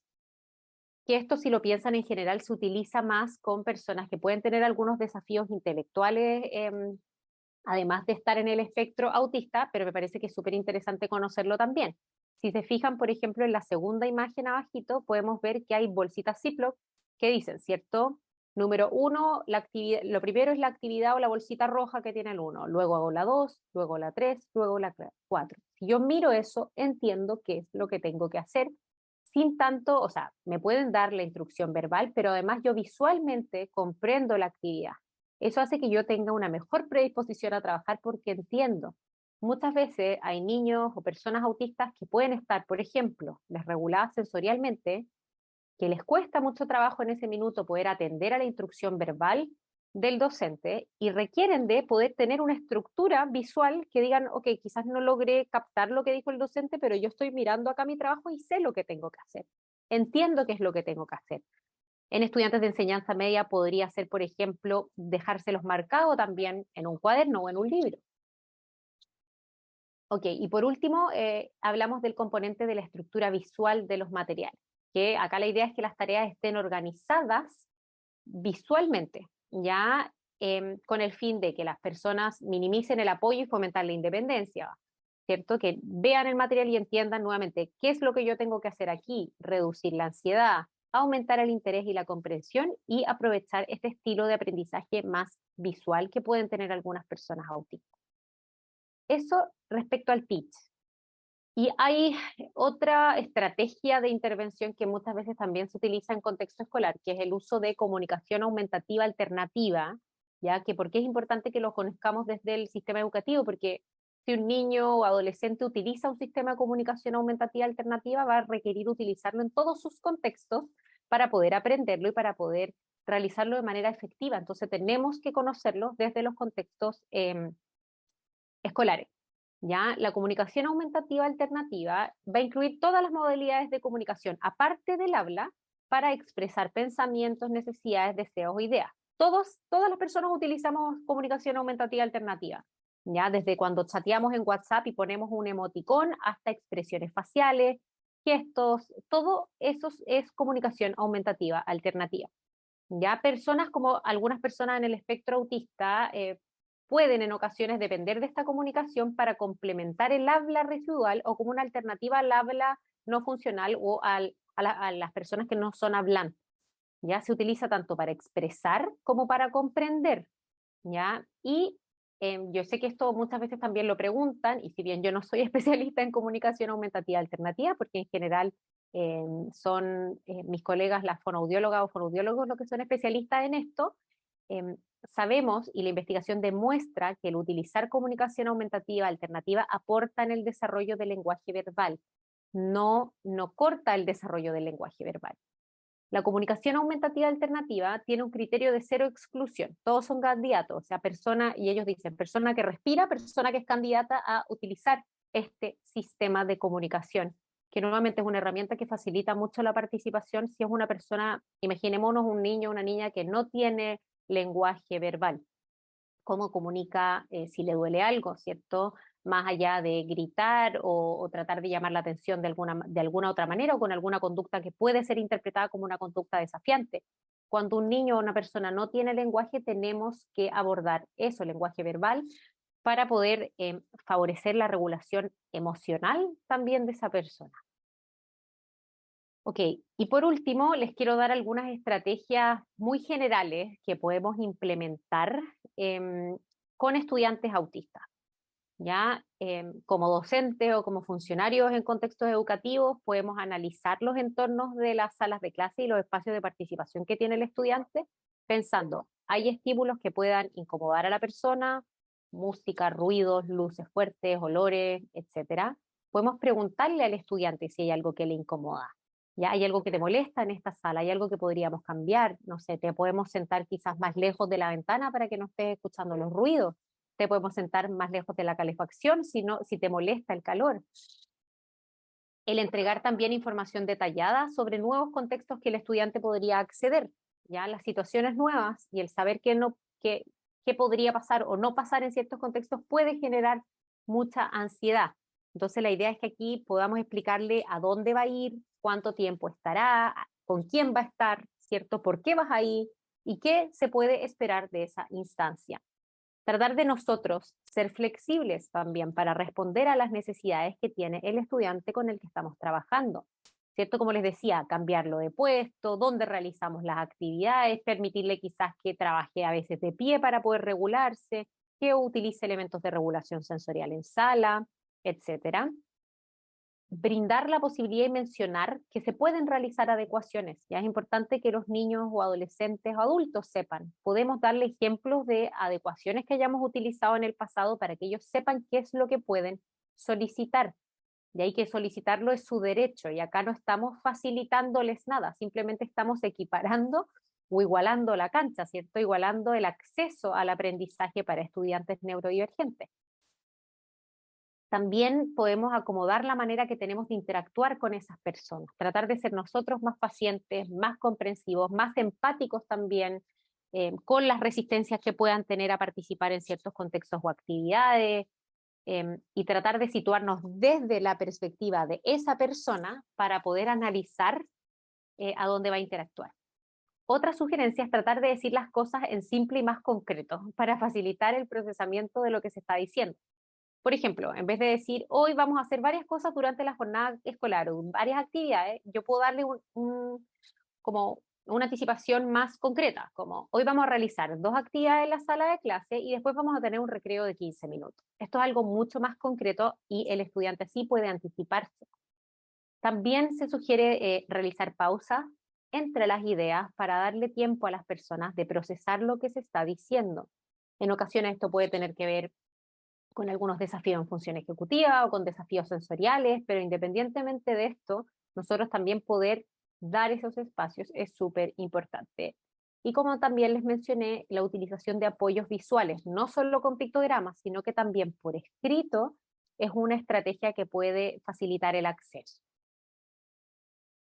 Que esto, si lo piensan en general, se utiliza más con personas que pueden tener algunos desafíos intelectuales además de estar en el espectro autista, pero me parece que es súper interesante conocerlo también. Si se fijan, por ejemplo, en la segunda imagen abajito, podemos ver que hay bolsitas Ziploc que dicen, ¿cierto? Número 1, lo primero es la actividad o la bolsita roja que tiene el 1, luego hago la 2, luego la 3, luego la 4. Si yo miro eso, entiendo qué es lo que tengo que hacer, sin tanto, o sea, me pueden dar la instrucción verbal, pero además yo visualmente comprendo la actividad. Eso hace que yo tenga una mejor predisposición a trabajar porque entiendo. Muchas veces hay niños o personas autistas que pueden estar, por ejemplo, desreguladas sensorialmente, que les cuesta mucho trabajo en ese minuto poder atender a la instrucción verbal del docente y requieren de poder tener una estructura visual que digan, ok, quizás no logré captar lo que dijo el docente, pero yo estoy mirando acá mi trabajo y sé lo que tengo que hacer. Entiendo qué es lo que tengo que hacer. En estudiantes de enseñanza media podría ser, por ejemplo, dejárselos marcado también en un cuaderno o en un libro. Ok, y por último, hablamos del componente de la estructura visual de los materiales, que acá la idea es que las tareas estén organizadas visualmente, ya con el fin de que las personas minimicen el apoyo y fomentar la independencia, ¿cierto? Que vean el material y entiendan nuevamente qué es lo que yo tengo que hacer aquí, reducir la ansiedad, aumentar el interés y la comprensión y aprovechar este estilo de aprendizaje más visual que pueden tener algunas personas autistas. Eso respecto al teach. Y hay otra estrategia de intervención que muchas veces también se utiliza en contexto escolar, que es el uso de comunicación aumentativa alternativa, ya que porque es importante que lo conozcamos desde el sistema educativo, porque si un niño o adolescente utiliza un sistema de comunicación aumentativa alternativa, va a requerir utilizarlo en todos sus contextos para poder aprenderlo y para poder realizarlo de manera efectiva. Entonces tenemos que conocerlo desde los contextos escolares. ¿Ya? La comunicación aumentativa alternativa va a incluir todas las modalidades de comunicación, aparte del habla, para expresar pensamientos, necesidades, deseos o ideas. Todas las personas utilizamos comunicación aumentativa alternativa, ¿ya? Desde cuando chateamos en WhatsApp y ponemos un emoticón hasta expresiones faciales, gestos, todo eso es comunicación aumentativa alternativa. Ya personas como algunas personas en el espectro autista pueden en ocasiones depender de esta comunicación para complementar el habla residual o como una alternativa al habla no funcional o a las personas que no son hablantes. Ya se utiliza tanto para expresar como para comprender. ¿Ya? Y yo sé que esto muchas veces también lo preguntan, y si bien yo no soy especialista en comunicación aumentativa alternativa, porque en general son mis colegas las fonoaudiólogas o fonoaudiólogos los que son especialistas en esto, sabemos y la investigación demuestra que el utilizar comunicación aumentativa alternativa aporta en el desarrollo del lenguaje verbal, no corta el desarrollo del lenguaje verbal. La comunicación aumentativa alternativa tiene un criterio de cero exclusión. Todos son candidatos, o sea, persona, y ellos dicen, persona que respira, persona que es candidata a utilizar este sistema de comunicación, que normalmente es una herramienta que facilita mucho la participación si es una persona, imaginémonos un niño o una niña que no tiene lenguaje verbal. ¿Cómo comunica si le duele algo, cierto? Más allá de gritar o tratar de llamar la atención de alguna otra manera o con alguna conducta que puede ser interpretada como una conducta desafiante. Cuando un niño o una persona no tiene lenguaje, tenemos que abordar eso, el lenguaje verbal, para poder favorecer la regulación emocional también de esa persona. Ok, y por último, les quiero dar algunas estrategias muy generales que podemos implementar con estudiantes autistas. ¿Ya? Como docentes o como funcionarios en contextos educativos, podemos analizar los entornos de las salas de clase y los espacios de participación que tiene el estudiante, pensando, ¿hay estímulos que puedan incomodar a la persona? Música, ruidos, luces fuertes, olores, etcétera. Podemos preguntarle al estudiante si hay algo que le incomoda. ¿Ya? ¿Hay algo que te molesta en esta sala? ¿Hay algo que podríamos cambiar? No sé, te podemos sentar quizás más lejos de la ventana para que no estés escuchando los ruidos. Te podemos sentar más lejos de la calefacción si te molesta el calor. El entregar también información detallada sobre nuevos contextos que el estudiante podría acceder, ya las situaciones nuevas y el saber qué podría pasar o no pasar en ciertos contextos puede generar mucha ansiedad. Entonces la idea es que aquí podamos explicarle a dónde va a ir, cuánto tiempo estará, con quién va a estar, ¿cierto? ¿Por qué vas ahí? ¿Y qué se puede esperar de esa instancia? Tratar de nosotros ser flexibles también para responder a las necesidades que tiene el estudiante con el que estamos trabajando. ¿Cierto? Como les decía, cambiarlo de puesto, dónde realizamos las actividades, permitirle quizás que trabaje a veces de pie para poder regularse, que utilice elementos de regulación sensorial en sala, etcétera. Brindar la posibilidad y mencionar que se pueden realizar adecuaciones. Ya es importante que los niños o adolescentes o adultos sepan. Podemos darle ejemplos de adecuaciones que hayamos utilizado en el pasado para que ellos sepan qué es lo que pueden solicitar. Y hay que solicitarlo, es su derecho, y acá no estamos facilitándoles nada, simplemente estamos equiparando o igualando la cancha, ¿cierto? Igualando el acceso al aprendizaje para estudiantes neurodivergentes. También podemos acomodar la manera que tenemos de interactuar con esas personas, tratar de ser nosotros más pacientes, más comprensivos, más empáticos también, con las resistencias que puedan tener a participar en ciertos contextos o actividades, y tratar de situarnos desde la perspectiva de esa persona para poder analizar a dónde va a interactuar. Otra sugerencia es tratar de decir las cosas en simple y más concreto para facilitar el procesamiento de lo que se está diciendo. Por ejemplo, en vez de decir, hoy vamos a hacer varias cosas durante la jornada escolar o varias actividades, yo puedo darle como una anticipación más concreta, como hoy vamos a realizar 2 actividades en la sala de clase y después vamos a tener un recreo de 15 minutos. Esto es algo mucho más concreto y el estudiante así puede anticiparse. También se sugiere realizar pausas entre las ideas para darle tiempo a las personas de procesar lo que se está diciendo. En ocasiones esto puede tener que ver con algunos desafíos en función ejecutiva o con desafíos sensoriales, pero independientemente de esto, nosotros también poder dar esos espacios es súper importante. Y como también les mencioné, la utilización de apoyos visuales, no solo con pictogramas, sino que también por escrito, es una estrategia que puede facilitar el acceso.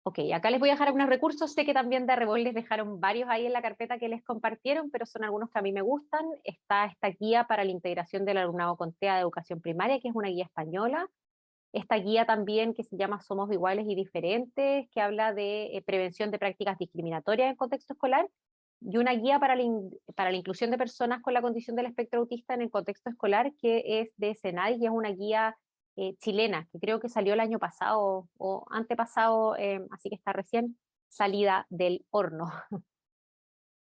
Ok, acá les voy a dejar algunos recursos. Sé que también de Arrebol les dejaron varios ahí en la carpeta que les compartieron, pero son algunos que a mí me gustan. Está esta guía para la integración del alumnado con TEA de educación primaria, que es una guía española. Esta guía también que se llama Somos Iguales y Diferentes, que habla de prevención de prácticas discriminatorias en contexto escolar. Y una guía para la inclusión de personas con la condición del espectro autista en el contexto escolar, que es de SENADI, y es una guía chilena, que creo que salió el año pasado o antepasado, así que está recién salida del horno.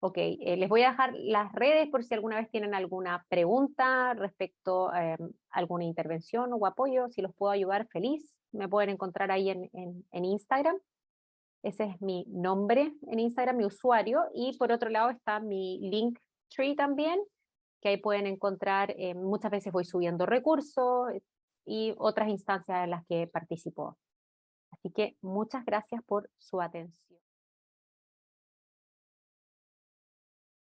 Ok, les voy a dejar las redes por si alguna vez tienen alguna pregunta respecto a alguna intervención o apoyo, si los puedo ayudar, feliz. Me pueden encontrar ahí en Instagram. Ese es mi nombre en Instagram, mi usuario, y por otro lado está mi Linktree también, que ahí pueden encontrar, muchas veces voy subiendo recursos y otras instancias en las que participo. Así que muchas gracias por su atención.